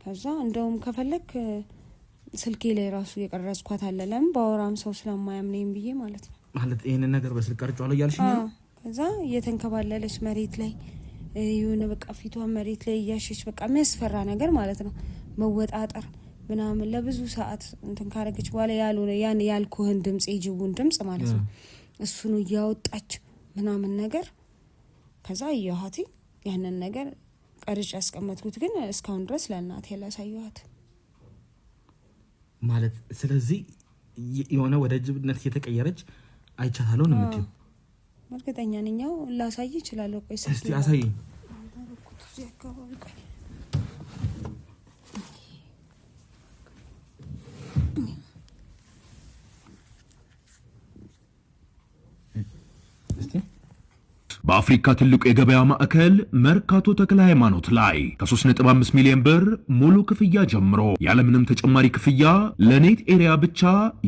ከዛ እንደውም ከፈለክ ስልኬ ላይ ራሱ የቀረጽኳት አለ። ለምን ባወራም ሰው ስለማያምነኝ ብዬ ማለት ነው። ማለት ይሄንን ነገር በስልክ ቀርጫለሁ እያልሽ ነው? ከዛ እየተንከባለለች መሬት ላይ የሆነ በቃ ፊቷን መሬት ላይ እያሸች በቃ የሚያስፈራ ነገር ማለት ነው። መወጣጠር ምናምን ለብዙ ሰዓት እንትን ካረገች በኋላ ያልሆነ ያን ያልኩህን ድምጽ የጅቡን ድምጽ ማለት ነው እሱን እያወጣች ምናምን ነገር። ከዛ እያዋቲ ያንን ነገር ቀርጬ ያስቀመጥኩት ግን እስካሁን ድረስ ለእናቴ ያላሳየኋት ማለት። ስለዚህ የሆነ ወደ ጅብነት እየተቀየረች አይቻታለሁ ነው የምትይው? እርግጠኛ ነኝ። ላሳይ እችላለሁ። ቆይ እስቲ አሳይኝ። በአፍሪካ ትልቁ የገበያ ማዕከል መርካቶ ተክለ ሃይማኖት ላይ ከ3.5 ሚሊዮን ብር ሙሉ ክፍያ ጀምሮ ያለምንም ተጨማሪ ክፍያ ለኔት ኤሪያ ብቻ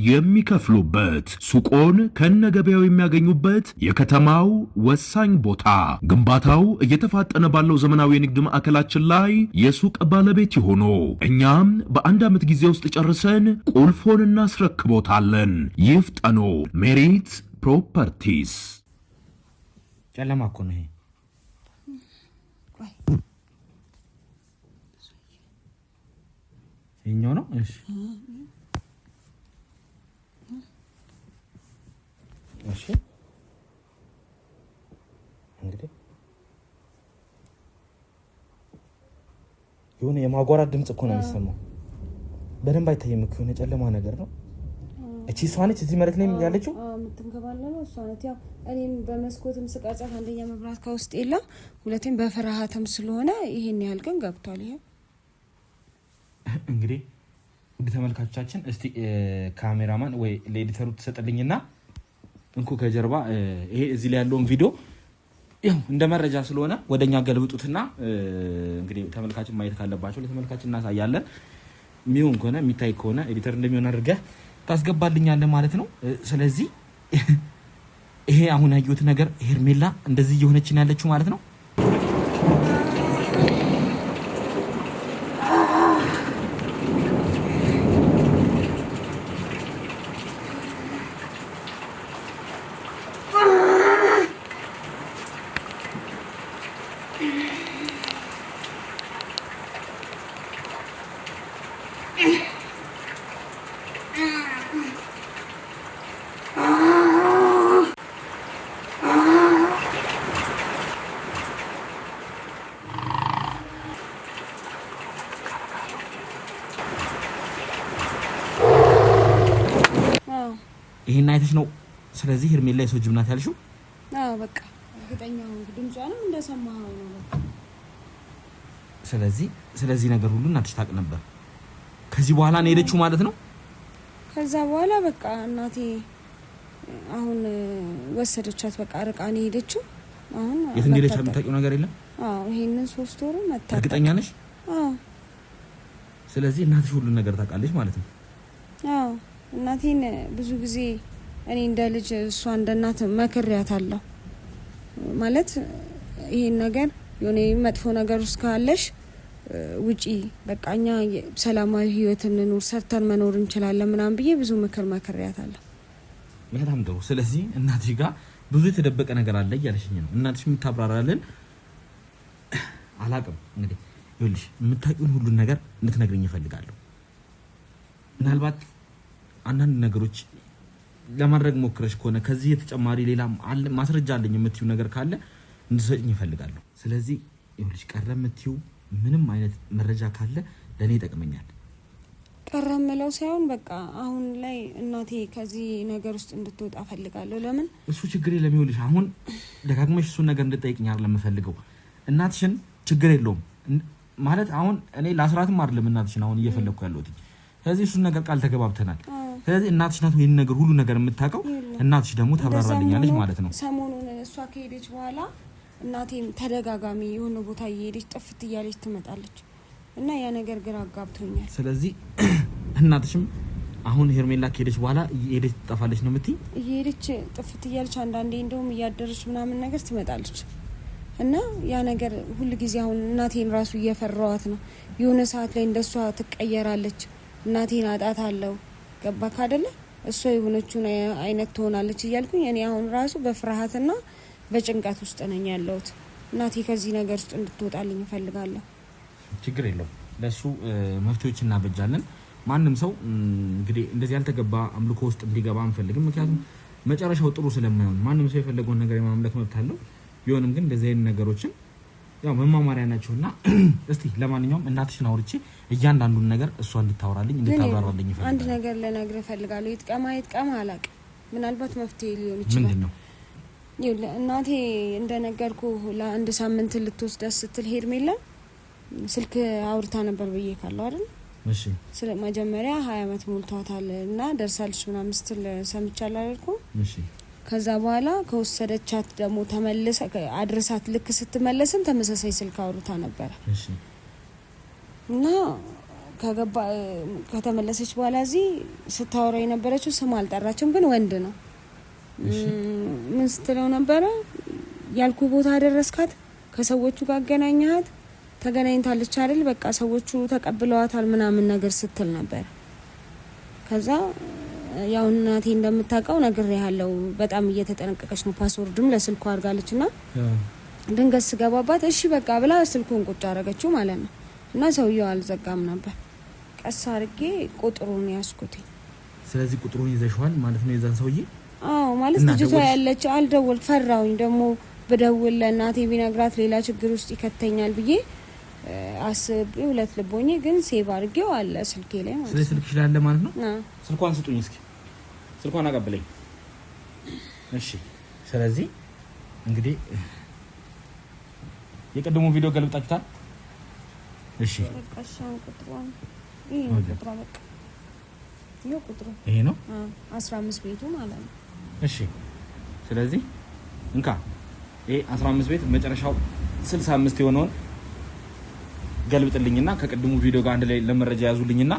የሚከፍሉበት ሱቆን ከነገበያው የሚያገኙበት የከተማው ወሳኝ ቦታ። ግንባታው እየተፋጠነ ባለው ዘመናዊ የንግድ ማዕከላችን ላይ የሱቅ ባለቤት ይሆኑ። እኛም በአንድ ዓመት ጊዜ ውስጥ ጨርሰን ቁልፎን እናስረክቦታለን። ይፍጠኑ። ሜሪት ፕሮፐርቲስ። ጨለማ እኮ ነው ይሄ። ይሄኛው ነው። እሺ እሺ። እንግዲህ የሆነ የማጓራት ድምጽ እኮ ነው የሚሰማው። በደንብ አይታይም እኮ የሆነ ጨለማ ነገር ነው። እቺ እሷ ነች እዚህ መሬት ላይ ያለችው የምትንከባለለው እሷ ነች። ያው እኔም በመስኮትም ስቀርጻት አንደኛ መብራት ከውስጥ የለም፣ ሁለቴም በፍርሃትም ስለሆነ ይሄን ያህል ግን ገብቷል። ይሄ እንግዲህ ውድ ተመልካቾቻችን እስቲ ካሜራማን ወይ ለኤዲተሩ ተሰጠልኝና እንኩ ከጀርባ ይሄ እዚህ ላይ ያለውን ቪዲዮ ያው እንደ መረጃ ስለሆነ ወደኛ ገልብጡትና እንግዲህ ተመልካችን ማየት ካለባቸው ለተመልካችን እናሳያለን። ሚሆን ከሆነ የሚታይ ከሆነ ኤዲተር እንደሚሆን አድርገህ ታስገባልኛለህ ማለት ነው። ስለዚህ ይሄ አሁን ያየሁት ነገር ሄርሜላ እንደዚህ እየሆነች ነው ያለችው ማለት ነው። ይሄን አይተሽ ነው ስለዚህ ሄርሜላ የሰው ጅብ ናት ያልሽው? አዎ በቃ እርግጠኛ ነኝ ድምጿንም እንደሰማኸው ነው በቃ። ስለዚህ ነገር ሁሉ እናትሽ ታውቅ ነበር። ከዚህ በኋላ ነው ሄደችው ማለት ነው? ከዛ በኋላ በቃ እናቴ አሁን ወሰደቻት በቃ ርቃ ነው ሄደችው። አሁን የት እንደሄደች የምታውቂው ነገር የለም? አዎ ይሄንን 3 ወር መጣ። እርግጠኛ ነሽ? አዎ። ስለዚህ እናትሽ ሁሉ ነገር ታውቃለች ማለት ነው? አዎ እናቴን ብዙ ጊዜ እኔ እንደ ልጅ እሷ እንደ እናት መክሬያታለሁ። ማለት ይሄን ነገር የሆነ መጥፎ ነገር ውስጥ ካለሽ ውጪ በቃ እኛ ሰላማዊ ህይወት እንኑር ሰርተን መኖር እንችላለን ምናምን ብዬ ብዙ ምክር መክሬያታለሁ። በጣም ጥሩ። ስለዚህ እናትሽ ጋር ብዙ የተደበቀ ነገር አለ እያለሽኝ ነው። እናትሽ የምታብራራለን አላቅም። እንግዲህ ይኸውልሽ የምታውቂውን ሁሉን ነገር እንድትነግሪኝ እፈልጋለሁ። ምናልባት አንዳንድ ነገሮች ለማድረግ ሞክረሽ ከሆነ ከዚህ የተጨማሪ ሌላ ማስረጃ አለኝ የምትዩ ነገር ካለ እንድትሰጪኝ እፈልጋለሁ። ስለዚህ ይኸውልሽ ቀረ የምትዩ ምንም አይነት መረጃ ካለ ለኔ ይጠቅመኛል። ቀረ የምለው ሳይሆን በቃ አሁን ላይ እናቴ ከዚህ ነገር ውስጥ እንድትወጣ እፈልጋለሁ። ለምን እሱ ችግር የለም። ይኸውልሽ አሁን ደጋግመሽ እሱን ነገር እንድትጠይቅኝ አይደለም የምፈልገው። እናትሽን ችግር የለውም ማለት አሁን እኔ ለአስራትም አይደለም እናትሽን አሁን እየፈለግኩ ያለሁት። ስለዚህ እሱን ነገር ቃል ተገባብተናል። ስለዚህ እናትሽ ናት ይሄን ነገር ሁሉ ነገር የምታውቀው። እናትሽ ደግሞ ታብራራልኛለች ማለት ነው። ሰሞኑን እሷ ከሄደች በኋላ እናቴም ተደጋጋሚ የሆነ ቦታ እየሄደች ጥፍት እያለች ትመጣለች እና ያ ነገር ግራ አጋብቶኛል። ስለዚህ እናትሽም አሁን ሄርሜላ ከሄደች በኋላ እየሄደች ትጠፋለች ነው የምትይ? እየሄደች ጥፍት እያለች አንዳንዴ እንደውም እያደረች ምናምን ነገር ትመጣለች እና ያ ነገር ሁሉ ጊዜ አሁን እናቴን ራሱ እየፈራዋት ነው። የሆነ ሰዓት ላይ እንደሷ ትቀየራለች። እናቴን አጣታለሁ ገባክ አይደለ? እሷ የሆነችውን አይነት ትሆናለች እያልኩኝ እኔ አሁን ራሱ በፍርሃትና በጭንቀት ውስጥ ነኝ ያለሁት። እናቴ ከዚህ ነገር ውስጥ እንድትወጣልኝ እፈልጋለሁ። ችግር የለውም። ለሱ መፍትሄዎች እናበጃለን። ማንም ሰው እንግዲህ እንደዚህ ያልተገባ አምልኮ ውስጥ እንዲገባ አንፈልግም። ምክንያቱም መጨረሻው ጥሩ ስለማይሆን ማንም ሰው የፈለገውን ነገር የማምለክ መብት አለው። ቢሆንም ግን እንደዚህ አይነት ነገሮችን ያው መማማሪያ ናቸውና እስቲ ለማንኛውም እናትሽን አውርቼ እያንዳንዱን ነገር እሷ እንድታወራልኝ እንድታብራራልኝ ይፈልጋል። አንድ ነገር ልነግርህ እፈልጋለሁ። ይጥቀማ አላውቅም። ምናልባት መፍትሄ ሊሆን ይችላል። ምንድነው? እናቴ እንደነገርኩ ለአንድ ሳምንት ልትወስዳት ስትል ሄርሜላ ስልክ አውርታ ነበር ብዬ ካለው አይደል? እሺ። ስለ መጀመሪያ 20 አመት ሞልቷታል እና ደርሳለች ምናምን ስትል ሰምቻለሁ አይደልኩ? እሺ። ከዛ በኋላ ከወሰደቻት ደግሞ ተመለሰ አድርሳት ልክ ስትመለስም ተመሳሳይ ስልክ አውርታ ነበር። እሺ። እና ከተመለሰች በኋላ እዚህ ስታወራ የነበረችው ስም አልጠራችም፣ ግን ወንድ ነው። ምን ስትለው ነበረ? ያልኩ ቦታ አደረስካት፣ ከሰዎቹ ጋር አገናኛት፣ ተገናኝታለች አይደል? በቃ ሰዎቹ ተቀብለዋታል ምናምን ነገር ስትል ነበር። ከዛ ያው እናቴ እንደምታውቀው ነግሬሃለሁ፣ በጣም እየተጠነቀቀች ነው። ፓስወርድም ለስልኩ አድርጋለችና ድንገት ስገባባት እሺ በቃ ብላ ስልኩን ቁጭ አደረገችው ማለት ነው። እና ሰውየው አልዘጋም ነበር። ቀስ አድርጌ ቁጥሩን ያስኩት። ስለዚህ ቁጥሩን ይዘሽዋል ማለት ነው የዛን ሰውዬ? አዎ ማለት ልጅቷ ያለች አልደወል ፈራውኝ። ደግሞ በደውል ለእናቴ ቢነግራት ሌላ ችግር ውስጥ ይከተኛል ብዬ አስቤ ሁለት ልቦኝ ግን ሴቭ አድርጌው አለ ስልኬ ላይ ማለት ነው። ስለዚህ ስልክሽ ላይ አለ ማለት ነው? ስልኳን ስጡኝ እስኪ፣ ስልኳን አቀብለኝ። እሺ። ስለዚህ እንግዲህ የቀደሙ ቪዲዮ ገልብጣችሁታል? እሺ። በቃሻን ቁጥሩን ይሄ ነው 15 ቤቱ ማለት ነው። እሺ። ስለዚህ እንካ ይሄ 15 ቤት መጨረሻው 65 የሆነውን ገልብጥልኝና ከቀደሙ ቪዲዮ ጋር አንድ ላይ ለመረጃ ያዙልኝና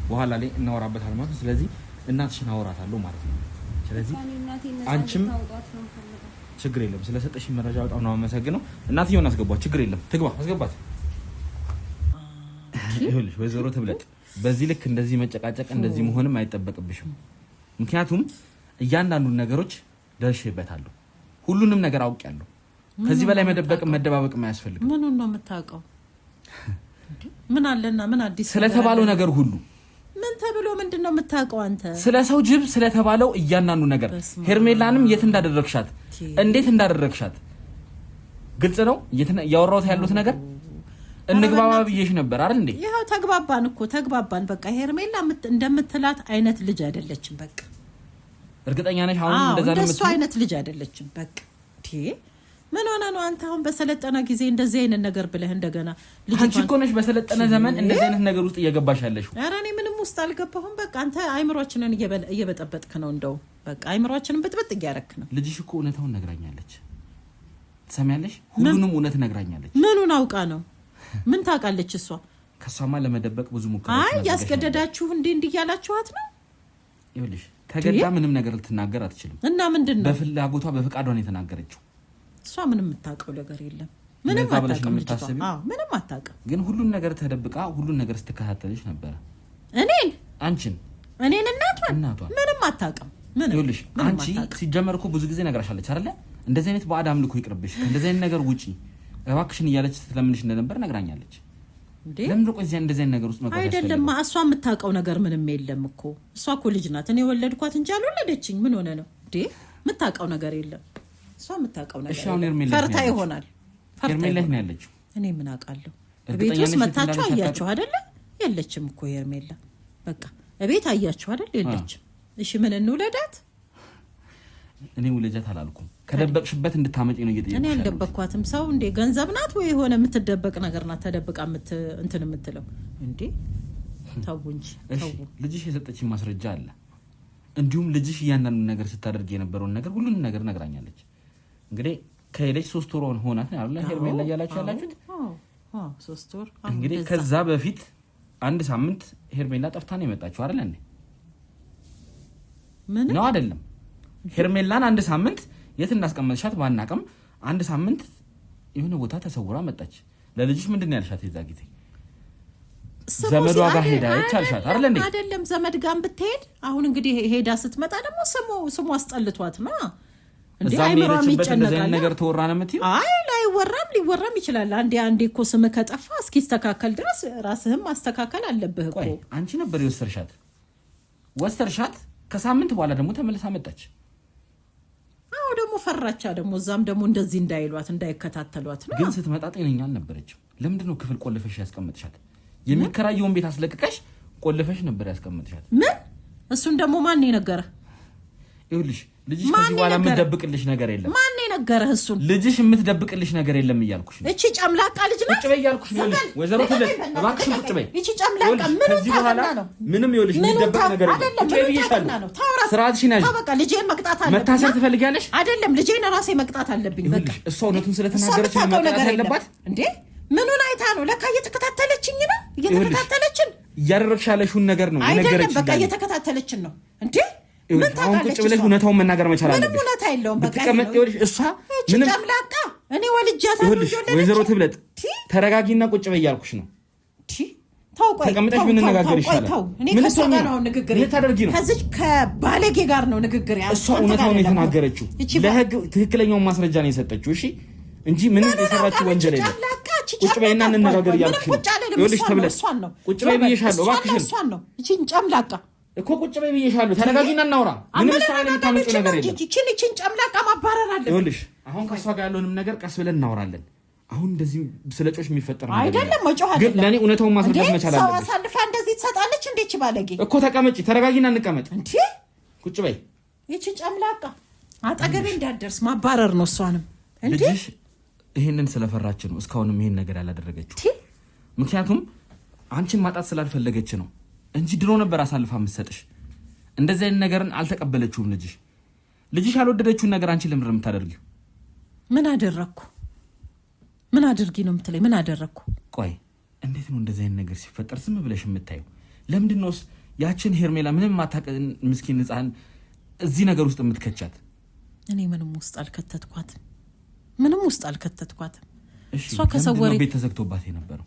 በኋላ ላይ እናወራበታለን ማለት ነው። ስለዚህ እናትሽን አወራታለሁ ማለት ነው። ስለዚህ አንቺም ችግር የለም ስለሰጠሽ መረጃ በጣም ነው የማመሰግነው። እናትየውን አስገቧት፣ ችግር የለም ትግባ፣ አስገባት። ይኸውልሽ ወይዘሮ ትብለጥ በዚህ ልክ እንደዚህ መጨቃጨቅ እንደዚህ መሆንም አይጠበቅብሽም። ምክንያቱም እያንዳንዱን ነገሮች ደርሼበታለሁ፣ ሁሉንም ነገር አውቄያለሁ። ከዚህ በላይ መደባበቅ አያስፈልግም። ምኑን ነው የምታውቀው? ምን አለና ምን አዲስ ስለተባለው ነገር ሁሉ ምን ተብሎ ምንድነው የምታውቀው አንተ? ስለ ሰው ጅብ ስለተባለው እያንዳንዱ ነገር ሄርሜላንም የት እንዳደረግሻት እንዴት እንዳደረግሻት ግልጽ ነው። ያወራሁት ያሉት ነገር እንግባባ ብዬሽ ነበር አይደል እንዴ? ይሄው ተግባባን እኮ ተግባባን። በቃ ሄርሜላ እንደምትላት አይነት ልጅ አይደለችም። በቃ እርግጠኛ ነሽ አሁን እንደዛ ነው እንደሱ አይነት ልጅ አይደለችም በቃ ምን ሆነ ነው አንተ አሁን በሰለጠነ ጊዜ እንደዚህ አይነት ነገር ብለህ እንደገና አንቺ እኮ ነሽ በሰለጠነ ዘመን እንደዚህ አይነት ነገር ውስጥ እየገባሽ ያለሽው ኧረ እኔ ምንም ውስጥ አልገባሁም በቃ አንተ አይምሮአችንን እየበጠበጥክ ነው እንደው በቃ አይምሮአችንን ብጥብጥ እያረክ ነው ልጅሽ እኮ እውነታውን ነግራኛለች ትሰሚያለሽ ሁሉንም እውነት ነግራኛለች ምኑን አውቃ ነው ምን ታውቃለች እሷ ከሷማ ለመደበቅ ብዙ ሙከራ አይ ያስገደዳችሁ እንዴ ያላችኋት ነው ይኸውልሽ ተገዳ ምንም ነገር ልትናገር አትችልም እና ምንድነው በፍላጎቷ በፍቃዷ ነው የተናገረችው እሷ ምንም የምታውቀው ነገር የለም ምንም አታውቅም ምንም አታውቅም ግን ሁሉን ነገር ተደብቃ ሁሉን ነገር ስትከታተልሽ ነበር እኔን አንቺን እናቷን ምንም አታውቅም ምንም ይኸውልሽ አንቺ ሲጀመር እኮ ብዙ ጊዜ ነግራሻለች አይደለ እንደዚህ አይነት ባዕድ አምልኮ ይቅርብሽ እንደዚህ አይነት ነገር ውጪ እባክሽን እያለች ስትለምንሽ እንደነበር ነግራኛለች ለምን ነው ቆይ እንደዚህ አይነት ነገር ውስጥ መግባት አይደለም እሷ የምታውቀው ነገር ምንም የለም እኮ እሷ እኮ ልጅ ናት እኔ ወለድኳት እንጂ አልወለደችኝ ምን ሆነ ነው የምታውቀው ነገር የለም እሷ የምታውቀው ነገር ፈርታ ይሆናል ሄርሜላ ነው ያለችው እኔ ምን አውቃለሁ ቤት ውስጥ መታችሁ አያችሁ አይደለ የለችም እኮ ሄርሜላ በቃ ቤት አያችሁ አይደል የለችም እሺ ምን እንውለዳት እኔ ውለጃት አላልኩም ከደበቅሽበት እንድታመጪ ነው እየጠየቅሽ እኔ አልደበቅኳትም ሰው እንዴ ገንዘብ ናት ወይ የሆነ የምትደበቅ ነገር ናት ተደብቃ እንትን የምትለው እንዴ ታው እንጂ ታው ልጅሽ የሰጠችኝ ማስረጃ አለ እንዲሁም ልጅሽ እያንዳንዱ ነገር ስታደርግ የነበረውን ነገር ሁሉንም ነገር ነግራኛለች እንግዲህ ከሄደች 3 ወር ሆናት ነው አይደል ሄርሜላ ያላችሁት 3 ወር እንግዲህ ከዛ በፊት አንድ ሳምንት ሄርሜላ ጠፍታ ነው የመጣችው አይደል እንዴ ምን ነው አይደለም ሄርሜላን አንድ ሳምንት የት እናስቀመጥሻት ባናቀም አንድ ሳምንት የሆነ ቦታ ተሰውራ መጣች ለልጅሽ ምንድነው ያልሻት የዛ ጊዜ ዘመዷ ጋር ሄዳች አልሻት አይደል እንዴ አይደለም ዘመድ ጋር ብትሄድ አሁን እንግዲህ ሄዳ ስትመጣ ደግሞ ስሙ አስጠልቷት ነው እንዴ አይምሮ የሚጨነቃል ነገር ተወራ ነው የምትይው አይ ሊወራም ይችላል አንዴ እኮ ስም ከጠፋ እስኪስተካከል ድረስ ራስህም ማስተካከል አለብህ እኮ አንቺ ነበር ወስተርሻት ከሳምንት በኋላ ደግሞ ተመልሳ መጣች አው ደግሞ ፈራቻ ደግሞ እዛም ደግሞ እንደዚህ እንዳይሏት እንዳይከታተሏት ነው ግን ስትመጣ ጤነኛ አልነበረችም ለምንድነው ክፍል ቆልፈሽ ያስቀመጥሻት የሚከራየውን ቤት አስለቅቀሽ ቆልፈሽ ነበር ያስቀመጥሻት ምን እሱን ደግሞ ማን የነገረ ይኸውልሽ ልጅሽ ከዚህ በኋላ የምትደብቅልሽ ነገር የለም ማን የነገረ እሱን ልጅሽ የምትደብቅልሽ ነገር የለም እያልኩሽ ነው እቺ ጨምላቃ ልጅ ናት ቁጭ በይ እያልኩሽ ነው ወይዘሮ ትልቅ እባክሽ ቁጭ በይ እቺ ጨምላቃ ከዚህ በኋላ ምንም ይኸውልሽ የሚደብቅ ነገር የለም ቁጭ በይ ይሻላል ስርዓትሽን ያዥ በቃ ልጄን መቅጣት አለብኝ መታሰር ትፈልጊያለሽ አይደለም ልጄን ራሴ መቅጣት አለብኝ በቃ እሷ እውነቱን ስለተናገረች ነው መቅጣት ያለባት እንዴ ምኑን አይታ ነው ለካ እየተከታተለችኝ ነው እየተከታተለችን እያደረግሽ ያለሽውን ነገር ነው የነገረችኝ በቃ እየተከታተለችን ነው እንዴ ምን ታውቃለች ብለሽ እውነታውን መናገር መቻል አለብሽ ምንም እውነት አይደለም በቃ ተቀመጥ ይኸውልሽ እሷ ምንም ጨምላቃ እኔ ወልጃታለሁ ወይዘሮ ትብለጥ ተረጋጊና ቁጭ በይ እያልኩሽ ነው ታውቆይ ተቀምጠሽ ምን ነገር ይሻላል ምን ተሰማው ንግግር ከዚህ ከባለጌ ጋር ነው ንግግር ያለው እሷ እውነታውን የተናገረችው ለህግ ትክክለኛውን ማስረጃ ነው የሰጠችው እሺ እንጂ ምን የሰራችው ወንጀል የለም ቁጭ በይና እንነጋገር እያልኩሽ ነው ይኸውልሽ ትብለጥ ቁጭ በይ ብዬሻለሁ እባክሽን እሷን ነው እቺን ጨምላቃ እኮ ቁጭ በይ ብዬሻለሁ ተረጋጊና እናውራ ምንም ሳይሆን የምታመጪው ነገር የለም እቺን ጨምላቃ ማባረር አለ ይኸውልሽ አሁን ከሷ ጋር ያለውንም ነገር ቀስ ብለን እናወራለን አሁን እንደዚህ ስለጮሽ የሚፈጠር ነገር አይደለም መጮህ አይደለም ግን ለኔ እውነታውን ማስረዳት መቻል አለብሽ ሰው አሳልፋ እንደዚህ ትሰጣለች እንዴ እቺ ባለጌ እኮ ተቀመጪ ተረጋጊና እንቀመጥ እንዴ ቁጭ በይ እቺን ጨምላቃ አጠገቤ እንዳትደርስ ማባረር ነው እሷንም እንዴ ልጅሽ ይሄንን ስለፈራች ነው እስካሁንም ይሄን ነገር ያላደረገችው ምክንያቱም አንቺን ማጣት ስላልፈለገች ነው እንጂ ድሮ ነበር አሳልፋ የምትሰጥሽ እንደዚህ አይነት ነገርን አልተቀበለችውም ልጅሽ ያልወደደችውን ነገር አንቺ ለምን የምታደርጊው ምን አደረኩ ምን አድርጊ ነው የምትለኝ ምን አደረኩ ቆይ እንዴት ነው እንደዚህ አይነት ነገር ሲፈጠር ዝም ብለሽ የምታየው ለምንድነው ያችን ሄርሜላ ምንም ማታቀ ምስኪን ህፃን እዚህ ነገር ውስጥ የምትከቻት እኔ ምንም ውስጥ አልከተትኳትም እሷ ከሰው ወሬ ቤት ተዘግቶባት የነበረው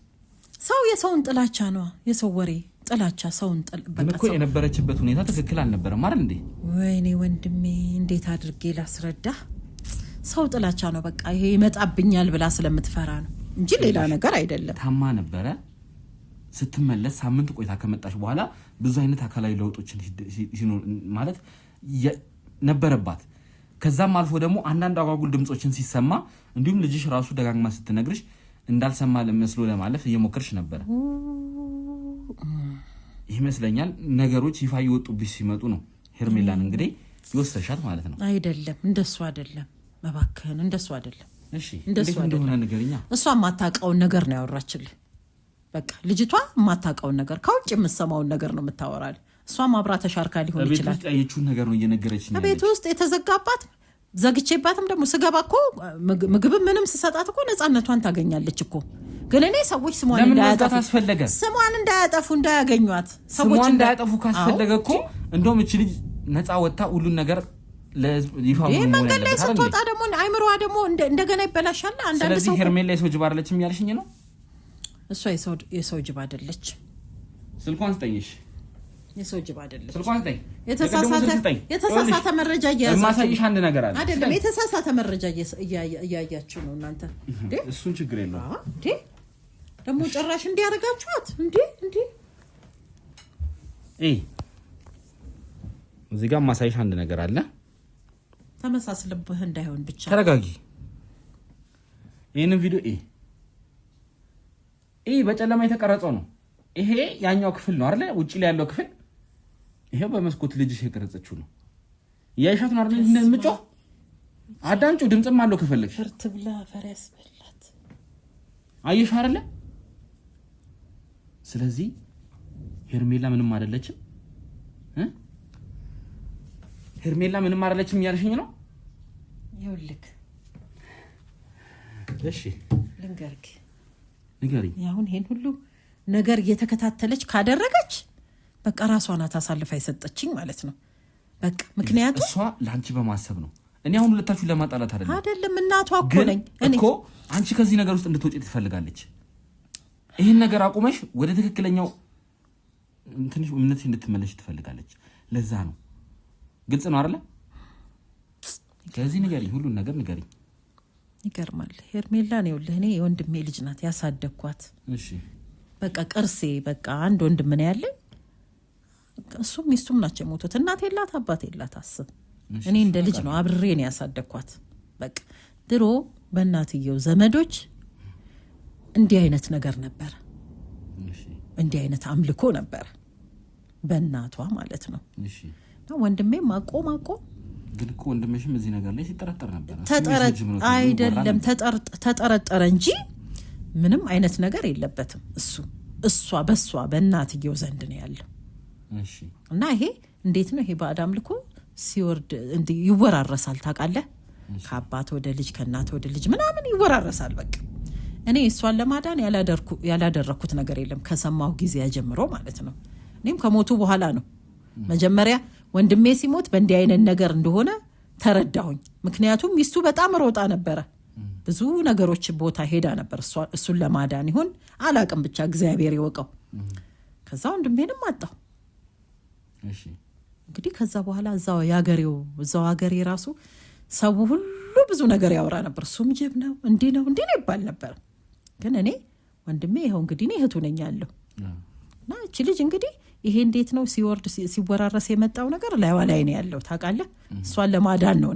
ሰው የሰውን ጥላቻ ነው የሰው ወሬ ጥላቻ ሰውን በቃ እኮ የነበረችበት ሁኔታ ትክክል አልነበረም አይደል እንዴ ወይኔ ወንድሜ እንዴት አድርጌ ላስረዳ ሰው ጥላቻ ነው በቃ ይሄ ይመጣብኛል ብላ ስለምትፈራ ነው እንጂ ሌላ ነገር አይደለም ታማ ነበረ ስትመለስ ሳምንት ቆይታ ከመጣሽ በኋላ ብዙ አይነት አካላዊ ለውጦችን ሲኖር ማለት ነበረባት ከዛም አልፎ ደግሞ አንዳንድ አጓጉል ድምጾችን ሲሰማ እንዲሁም ልጅሽ ራሱ ደጋግማ ስትነግርሽ እንዳልሰማ ለመስሎ ለማለፍ እየሞከርሽ ነበር ይመስለኛል ነገሮች ይፋ ይወጡብሽ ሲመጡ ነው ሄርሜላን እንግዲህ ይወሰሻል ማለት ነው አይደለም እንደሱ አይደለም መባከን እንደሱ አይደለም እሺ እንደሱ እንደሆነ ነገርኛ እሷ ማታውቀውን ነገር ነው ያወራችልህ በቃ ልጅቷ ማታውቀውን ነገር ከውጭ የምትሰማውን ነገር ነው የምታወራል እሷ ማብራ ተሻርካ ሊሆን ይችላል ቤት ውስጥ ያየችውን ነገር ነው እየነገረችኝ ቤት ውስጥ የተዘጋባት ዘግቼባትም ደግሞ ስገባ እኮ ምግብ ምንም ስሰጣት እኮ ነፃነቷን ታገኛለች እኮ ግን እኔ ሰዎች ስሟን እንዳያጠፉ እንዳያገኙት ሰዎች እንዳያጠፉ ካስፈለገ እኮ እንደውም እቺ ልጅ ነፃ ወጣ ሁሉ ነገር ለይፋው ነው መንገድ ላይ ስትወጣ ደግሞ አይምሮዋ ደግሞ እንደገና ይበላሻል አንዳንድ ሰው ስለዚህ ሄርሜላ የሰው ጅብ አይደለችም ያልሽኝ ነው እሷ የሰው ጅብ አይደለች ስልኳን ስጠኝሽ የሰው ጅብ አይደለች ስልኳን ስጠኝ የተሳሳተ መረጃ እያያዛችሁ ማሳይሽ አንድ ነገር አለ አይደለም የተሳሳተ መረጃ እያያያችሁ ነው እናንተ እሱን ችግር የለውም እንዴ ደግሞ ጭራሽ እንዲያረጋችኋት እንዴ እዚህ ጋር ማሳይሽ አንድ ነገር አለ ተመሳስልብህ እንዳይሆን ብቻ ተረጋጊ ይሄንን ቪዲዮ በጨለማ የተቀረጸው ነው ይሄ ያኛው ክፍል ነው አይደል ውጪ ላይ ያለው ክፍል ይሄው በመስኮት ልጅሽ የቀረጸችው ነው ያይሻት ነው አይደል እንደምጮ አዳንጩ ድምጽም አለው ከፈለግሽ ፍርት ብላ ፈረስ በላት አይሽ አይደል ስለዚህ ሄርሜላ ምንም አይደለችም ሄርሜላ ምንም አይደለችም ያልሽኝ ነው ይኸውልህ እሺ ልንገርክ ንገሪ ያሁን ይሄን ሁሉ ነገር እየተከታተለች ካደረገች በቃ ራሷ ናት አሳልፋ የሰጠችኝ ማለት ነው በቃ ምክንያቱም እሷ ላንቺ በማሰብ ነው እኔ አሁን ሁለታችሁ ለማጣላት አይደለም እናቷ እኮ ነኝ እኮ አንቺ ከዚህ ነገር ውስጥ እንድትወጪ ትፈልጋለች ይሄን ነገር አቁመሽ ወደ ትክክለኛው እንትንሽ እምነትሽ እንድትመለሽ ትፈልጋለች ለዛ ነው ግልጽ ነው አይደል ከዚህ ንገሪኝ ሁሉ ነገር ንገሪኝ ይገርማል ሄርሜላ ነው ለኔ የወንድሜ ልጅ ናት ያሳደግኳት እሺ በቃ ቅርሴ በቃ አንድ ወንድም ነው ያለኝ እሱም ሚስቱም ናቸው የሞቱት እናት የላት አባት የላት አስብ እኔ እንደ ልጅ ነው አብሬን ያሳደግኳት በቃ ድሮ በእናትየው ዘመዶች እንዲህ አይነት ነገር ነበር እንዲህ አይነት አምልኮ ነበር በእናቷ ማለት ነው እሺ ወንድሜ ማቆ ግን እኮ ወንድምሽም እዚህ ነገር ላይ ሲጠረጠር ነበር አይደለም ተጠረጠረ እንጂ ምንም አይነት ነገር የለበትም እሷ በእናትየው ዘንድ ነው ያለው እሺ እና ይሄ እንዴት ነው ይሄ ባዕድ አምልኮ ሲወርድ ይወራረሳል ታውቃለህ ከአባት ወደ ልጅ ከእናት ወደ ልጅ ምናምን ይወራረሳል በቃ እኔ እሷን ለማዳን ያላደረኩት ነገር የለም ከሰማው ጊዜ ጀምሮ ማለት ነው እኔም ከሞቱ በኋላ ነው መጀመሪያ ወንድሜ ሲሞት በእንዲህ አይነት ነገር እንደሆነ ተረዳሁኝ ምክንያቱም ሚስቱ በጣም ሮጣ ነበረ ብዙ ነገሮች ቦታ ሄዳ ነበር እሱን ለማዳን ይሁን አላቅም ብቻ እግዚአብሔር ይወቀው ከዛ ወንድሜንም አጣው እሺ እንግዲህ ከዛ በኋላ እዛው ሀገሬ ራሱ ሰው ሁሉ ብዙ ነገር ያወራ ነበር እሱም ጅብ ነው እንዴ ነው ይባል ነበር ግን እኔ ወንድሜ ይሄው እንግዲህ እኔ እህቱ ነኝ ያለው እና እቺ ልጅ እንግዲህ ይሄ እንዴት ነው ሲወርድ ሲወራረስ የመጣው ነገር ላይዋ ላይ ነው ያለው ታውቃለህ እሷን ለማዳን ነው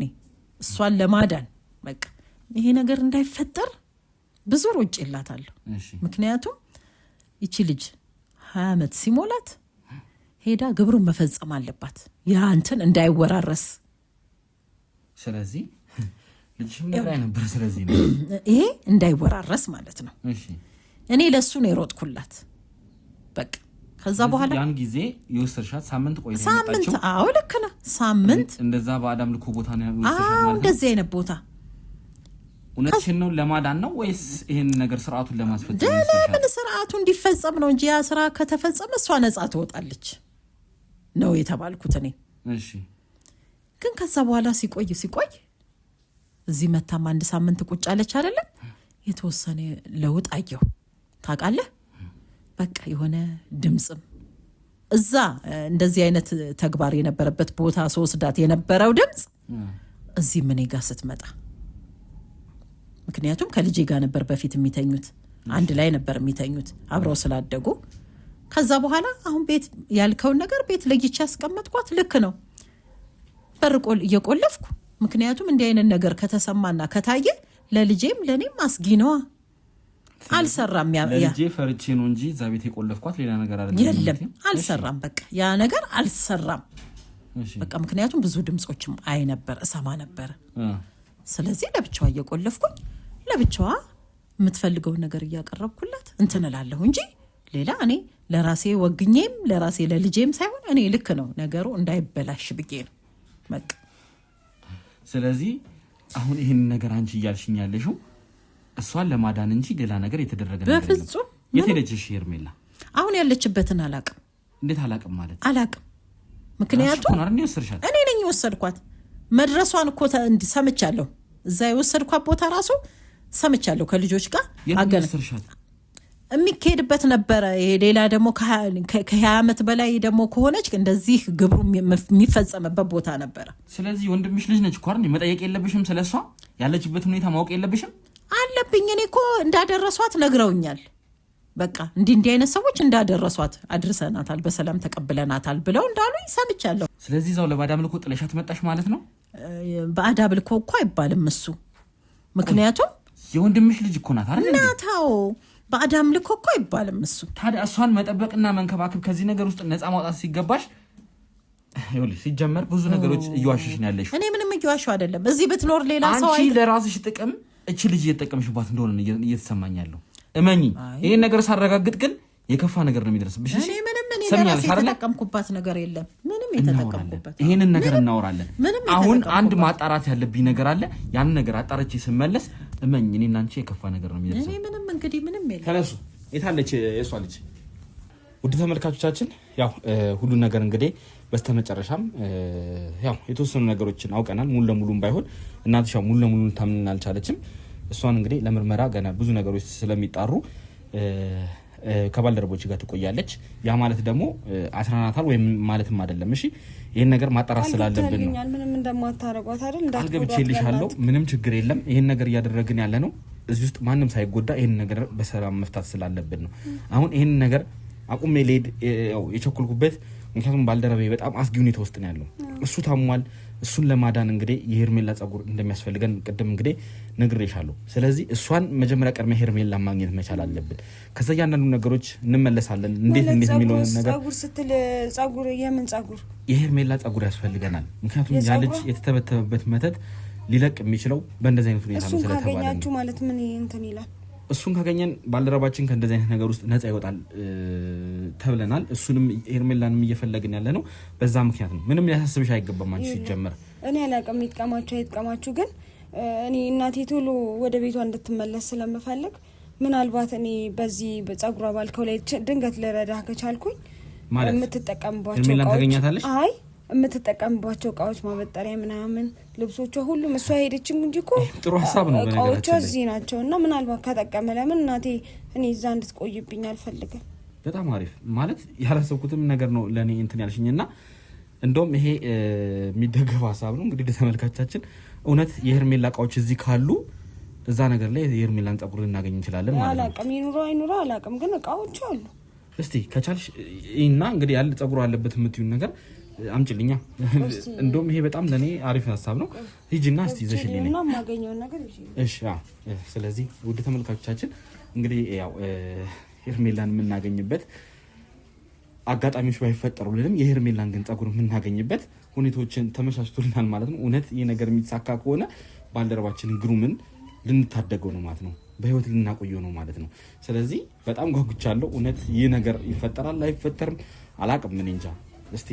እሷን ለማዳን በቃ ይሄ ነገር እንዳይፈጠር ብዙ ሮጭ ይላታለሁ ምክንያቱም እቺ ልጅ 20 ዓመት ሲሞላት ሄዳ ግብሩን መፈጸም አለባት ያ እንትን እንዳይወራረስ ስለዚህ ልጅሽም ላይ ነበር ስለዚህ ነው ይሄ እንዳይወራረስ ማለት ነው እሺ እኔ ለሱ ነው የሮጥኩላት በቃ ከዛ በኋላ ያን ጊዜ የወሰድሻት ሳምንት ቆይታ ሳምንት አዎ ልክ ነህ ሳምንት እንደዛ በአዳም ልኮ ቦታ ነው የወሰድሻት ማለት ነው እንደዚህ አይነት ቦታ እውነትሽን ነው ለማዳን ነው ወይስ ይሄን ነገር ስርዓቱን ለማስፈጸም ለምን ስርዓቱ እንዲፈጸም ነው እንጂ ያ ስራ ከተፈጸመ እሷ ነፃ ትወጣለች ነው የተባልኩት እኔ እሺ ግን ከዛ በኋላ ሲቆይ እዚህ መታም አንድ ሳምንት ቁጭ አለች አይደለም የተወሰነ ለውጥ አየው ታውቃለህ በቃ የሆነ ድምጽም እዛ እንደዚህ አይነት ተግባር የነበረበት ቦታ ሶስዳት የነበረው ድምጽ እዚህ ምን ጋር ስትመጣ ምክንያቱም ከልጄ ጋር ነበር በፊት የሚተኙት አንድ ላይ ነበር የሚተኙት አብረው ስላደጉ ከዛ በኋላ አሁን ቤት ያልከውን ነገር ቤት ለይቼ ያስቀመጥኳት ልክ ነው በርቆል እየቆለፍኩ ምክንያቱም እንዲህ አይነት ነገር ከተሰማና ከታየ ለልጄም ለኔም አስጊነዋ አልሰራም ያ ለልጄ ፈርቼ ነው እንጂ እዛ ቤት የቆለፍኳት ሌላ ነገር አይደለም የለም አልሰራም በቃ ያ ነገር አልሰራም በቃ ምክንያቱም ብዙ ድምጾችም አይ ነበር እሰማ ነበር ስለዚህ ለብቻዋ እየቆለፍኩኝ ለብቻዋ የምትፈልገውን ነገር እያቀረብኩላት እንትን እላለሁ እንጂ ሌላ እኔ ለራሴ ወግኜም ለራሴ ለልጄም ሳይሆን እኔ ልክ ነው ነገሩ እንዳይበላሽ ብዬ ነው በቃ ስለዚህ አሁን ይሄን ነገር አንቺ እያልሽኝ ያለሽው እሷን ለማዳን እንጂ ሌላ ነገር የተደረገ ነገር የለም በፍጹም የቴሌጅሽ ሄርሜላ አሁን ያለችበትን አላቅም እንዴት አላቅም ማለት አላቅም ምክንያቱም እኔ ነኝ ወሰድኳት መድረሷን እኮ ሰምቻለሁ እዛ የወሰድኳት ቦታ ራሱ ሰምቻለሁ ከልጆች ጋር አገነሰርሻት የሚከድበት ነበር ይሄ ሌላ ደግሞ ከ20 ዓመት በላይ ደግሞ ከሆነች እንደዚህ ግብሩ የሚፈጸምበት ቦታ ነበር ስለዚህ ወንድምሽ ልጅ ነች እኮ አይደል መጠየቅ የለብሽም ስለሷ ያለችበት ሁኔታ ማወቅ የለብሽም አለብኝ እኔ እኮ እንዳደረሷት ነግረውኛል በቃ እንዲህ አይነት ሰዎች እንዳደረሷት አድርሰናታል በሰላም ተቀበለናታል ብለው እንዳሉኝ ሰምቻለሁ ስለዚህ ዛው ለባዳም ልኮ ጥለሻት መጣሽ ማለት ነው ባዳም ልኮ እኮ አይባልም እሱ ምክንያቱም የወንድምሽ ልጅ እኮ ናት አይደል ናታው ባዳም ልኮ እኮ አይባልም እሱ ታዲያ እሷን መጠበቅና መንከባከብ ከዚህ ነገር ውስጥ ነፃ ማውጣት ሲገባሽ ይኸውልሽ ሲጀመር ብዙ ነገሮች እየዋሽሽ ነው ያለሽ እኔ ምንም እየዋሽው አይደለም እዚህ ብትኖር ሌላ ሰው አንቺ ለራስሽ ጥቅም እቺ ልጅ እየተጠቀምሽባት እንደሆነ እየተሰማኛለሁ እመኚ ይሄን ነገር ሳረጋግጥ ግን የከፋ ነገር ነው የሚደርስብሽ እኔ ምንም ለራሴ የተጠቀምኩባት ነገር የለም ምንም የተጠቀምኩበት ይሄንን ነገር እናወራለን አሁን አንድ ማጣራት ያለብኝ ነገር አለ ያን ነገር አጣርቼ ስመለስ እመኚ እኔና አንቺ የከፋ ነገር ነው የሚደርስብሽ እኔ ምንም እንግዲህ ምንም የለም ተነሱ የታለች የሷ ልጅ ውድ ተመልካቾቻችን ያው ሁሉ ነገር እንግዲህ በስተመጨረሻም ያው የተወሰኑ ነገሮችን አውቀናል ሙሉ ለሙሉም ባይሆን እናትሽ ሙሉ ለሙሉ ታምነን አልቻለችም እሷን እንግዲህ ለምርመራ ገና ብዙ ነገሮች ስለሚጣሩ ከባልደረቦች ጋር ትቆያለች ያ ማለት ደግሞ አስራናታል ወይ ማለትም አይደለም እሺ ይሄን ነገር ማጣራት ስላለብን ነው ምንም እንደማታረጓት አይደል እንዳትጎዳልሻለሁ ምንም ችግር የለም ይሄን ነገር እያደረግን ያለ ነው እዚህ ውስጥ ማንንም ሳይጎዳ ይሄን ነገር በሰላም መፍታት ስላለብን ነው አሁን ይሄን ነገር አቁሜ ሌድ የቸኩልኩበት ምክንያቱም ባልደረቤ በጣም አስጊ ሁኔታ ውስጥ ነው ያለው እሱ ታሟል እሱን ለማዳን እንግዲህ የሄርሜላ ጸጉር እንደሚያስፈልገን ቀደም እንግዲህ ነግሬሻለሁ ስለዚህ እሷን መጀመሪያ ቀድመ ሄርሜላ ማግኘት መቻል አለብን ከዛ ያንዳንዱ ነገሮች እንመለሳለን እንዴት የሚለው ነገር ጸጉር ስትል ጸጉር የምን ጸጉር የሄርሜላ ጸጉር ያስፈልገናል ምክንያቱም ያ ልጅ የተተበተበበት መተት ሊለቅ የሚችለው በእንደዚህ አይነት ሁኔታ ነው ስለተባለ ነው ካገኛችሁ ማለት ምን እንትን ይላል እሱን ካገኘን ባልደረባችን ከእንደዚህ አይነት ነገር ውስጥ ነፃ ይወጣል ተብለናል እሱንም ሄርሜላንም እየፈለግን ያለ ነው በዛ ምክንያት ነው ምንም ሊያሳስብሽ አይገባም አንቺ ሲጀመር እኔ አላቀም ይጥቀማችሁ ግን እኔ እናቴ ቶሎ ወደ ቤቷ እንድትመለስ ስለምፈልግ ምናልባት እኔ በዚህ በጸጉሯ ባልከው ላይ ድንገት ልረዳህ ከቻልኩኝ የምትጠቀምባቸው ሄርሜላን ታገኛታለሽ አይ የምትጠቀምባቸው እቃዎች ማበጠሪያ ምናምን ልብሶቿ ሁሉም እሷ ሄደችም እንጂ እኮ ጥሩ ሐሳብ ነው እቃዎቿ እዚህ ናቸውና ምናልባት ከጠቀመ ለምን እናቴ እኔ እዛ እንድትቆይብኝ አልፈልግም በጣም አሪፍ ማለት ያላሰብኩትም ነገር ነው ለኔ እንትን ያልሽኝና እንደውም ይሄ የሚደገፍ ሐሳብ ነው እንግዲህ ለተመልካቾቻችን እውነት የሄርሜላ እቃዎች እዚህ ካሉ እዛ ነገር ላይ የሄርሜላን ጸጉር ልናገኝ እንችላለን ማለት ነው አላቀም ይኑራ አይኑራ አላቀም ግን እቃዎች አሉ እስቲ ከቻልሽ እና እንግዲህ ያለ ጸጉር አለበት የምትዩን ነገር አምጪልኛ እንደውም ይሄ በጣም ለኔ አሪፍ ሐሳብ ነው ሂጂና እስቲ ይዘሽልኝ እና ማገኘው ነገር እሺ ስለዚህ ውድ ተመልካቾቻችን እንግዲህ ያው ሄርሜላን የምናገኝበት አጋጣሚዎች ባይፈጠሩልንም የሄርሜላን ግን ጸጉር የምናገኝበት ሁኔታዎችን ተመቻችቶልናል ማለት ነው እውነት ይሄ ነገር የሚሳካ ከሆነ ባልደረባችን ግሩምን ልንታደገው ነው ማለት ነው በህይወት ልናቆየው ነው ማለት ነው ስለዚህ በጣም ጓጉቻለሁ እውነት ይሄ ነገር ይፈጠራል አይፈጠርም አላቅም ምን እንጃ እስቲ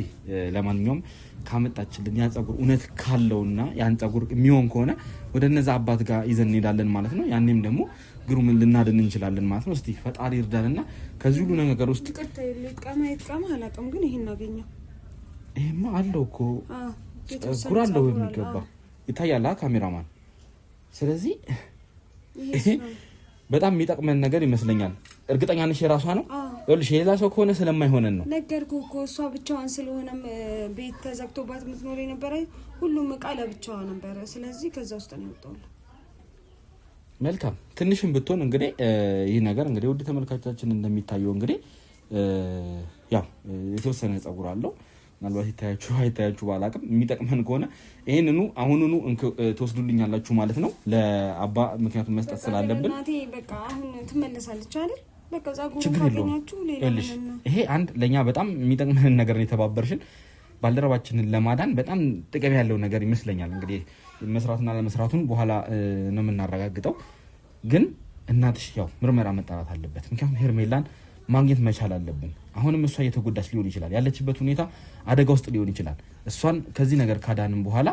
ለማንኛውም ካመጣችልን ያን ጸጉር እውነት ካለውና ያን ጸጉር የሚሆን ከሆነ ወደ እነዛ አባት ጋር ይዘን እንሄዳለን ማለት ነው ያንንም ደግሞ ግሩምን ልናድን እንችላለን ማለት ነው እስቲ ፈጣሪ ይርዳንና ከዚህ ሁሉ ነገር ውስጥ ይጥቀማ አላቅም ግን ይሄን እናገኘው ይሄማ አለው እኮ ጸጉር አለው የሚገባ ይታያላ ካሜራማን ስለዚህ በጣም የሚጠቅመን ነገር ይመስለኛል እርግጠኛ ነሽ የራሷ ነው ይኸውልሽ የሌላ ሰው ከሆነ ስለማይሆነን ነው ነገርኩህ እኮ እሷ ብቻዋን ስለሆነ ቤት ተዘግቶባት የምትኖር የነበረ ሁሉም እቃ ለብቻዋ ነበረ ስለዚህ ከዛ ውስጥ ነው የወጣው መልካም ትንሽም ብትሆን እንግዲህ ይሄ ነገር እንግዲህ ውድ ተመልካቾቻችን እንደሚታየው እንግዲህ ያው የተወሰነ ጸጉር አለው ምናልባት አይታያችሁ ባላቅም የሚጠቅመን ከሆነ ይሄንኑ አሁንኑ ተወስዱልኛላችሁ ማለት ነው ለአባ ምክንያቱም መስጠት ስላለብን እናቴ በቃ አሁን ትመለሳለች አይደል በቃ ጸጉሩ ካገኛችሁ ሌላ ይሄ አንድ ለኛ በጣም የሚጠቅመን ነገር ነው የተባበርሽን ባልደረባችንን ለማዳን በጣም ጥቅም ያለው ነገር ይመስለኛል። እንግዲህ መስራቱና ለመስራቱን በኋላ ነው የምናረጋግጠው። ግን እናትሽ ያው ምርመራ መጣራት አለበት። ምክንያቱም ሄርሜላን ማግኘት መቻል አለብን። አሁንም እሷ እየተጎዳች ሊሆን ይችላል፣ ያለችበት ሁኔታ አደጋ ውስጥ ሊሆን ይችላል። እሷን ከዚህ ነገር ካዳንም በኋላ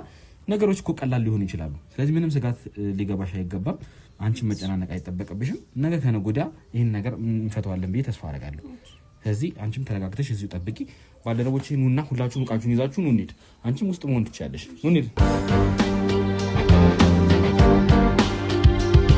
ነገሮች እኮ ቀላል ሊሆኑ ይችላሉ። ስለዚህ ምንም ስጋት ሊገባሽ አይገባም። አንቺን መጨናነቅ አይጠበቅብሽም። ነገ ከነገ ወዲያ ይህን ነገር እንፈተዋለን ብዬ ተስፋ አደርጋለሁ። ስለዚህ አንቺም ተረጋግተሽ እዚሁ ጠብቂ። ባልደረቦቼ ኑና ሁላችሁም ዕቃችሁን ይዛችሁ ኑ እንሂድ። አንቺም ውስጥ መሆን ትችያለሽ። ኑ እንሂድ።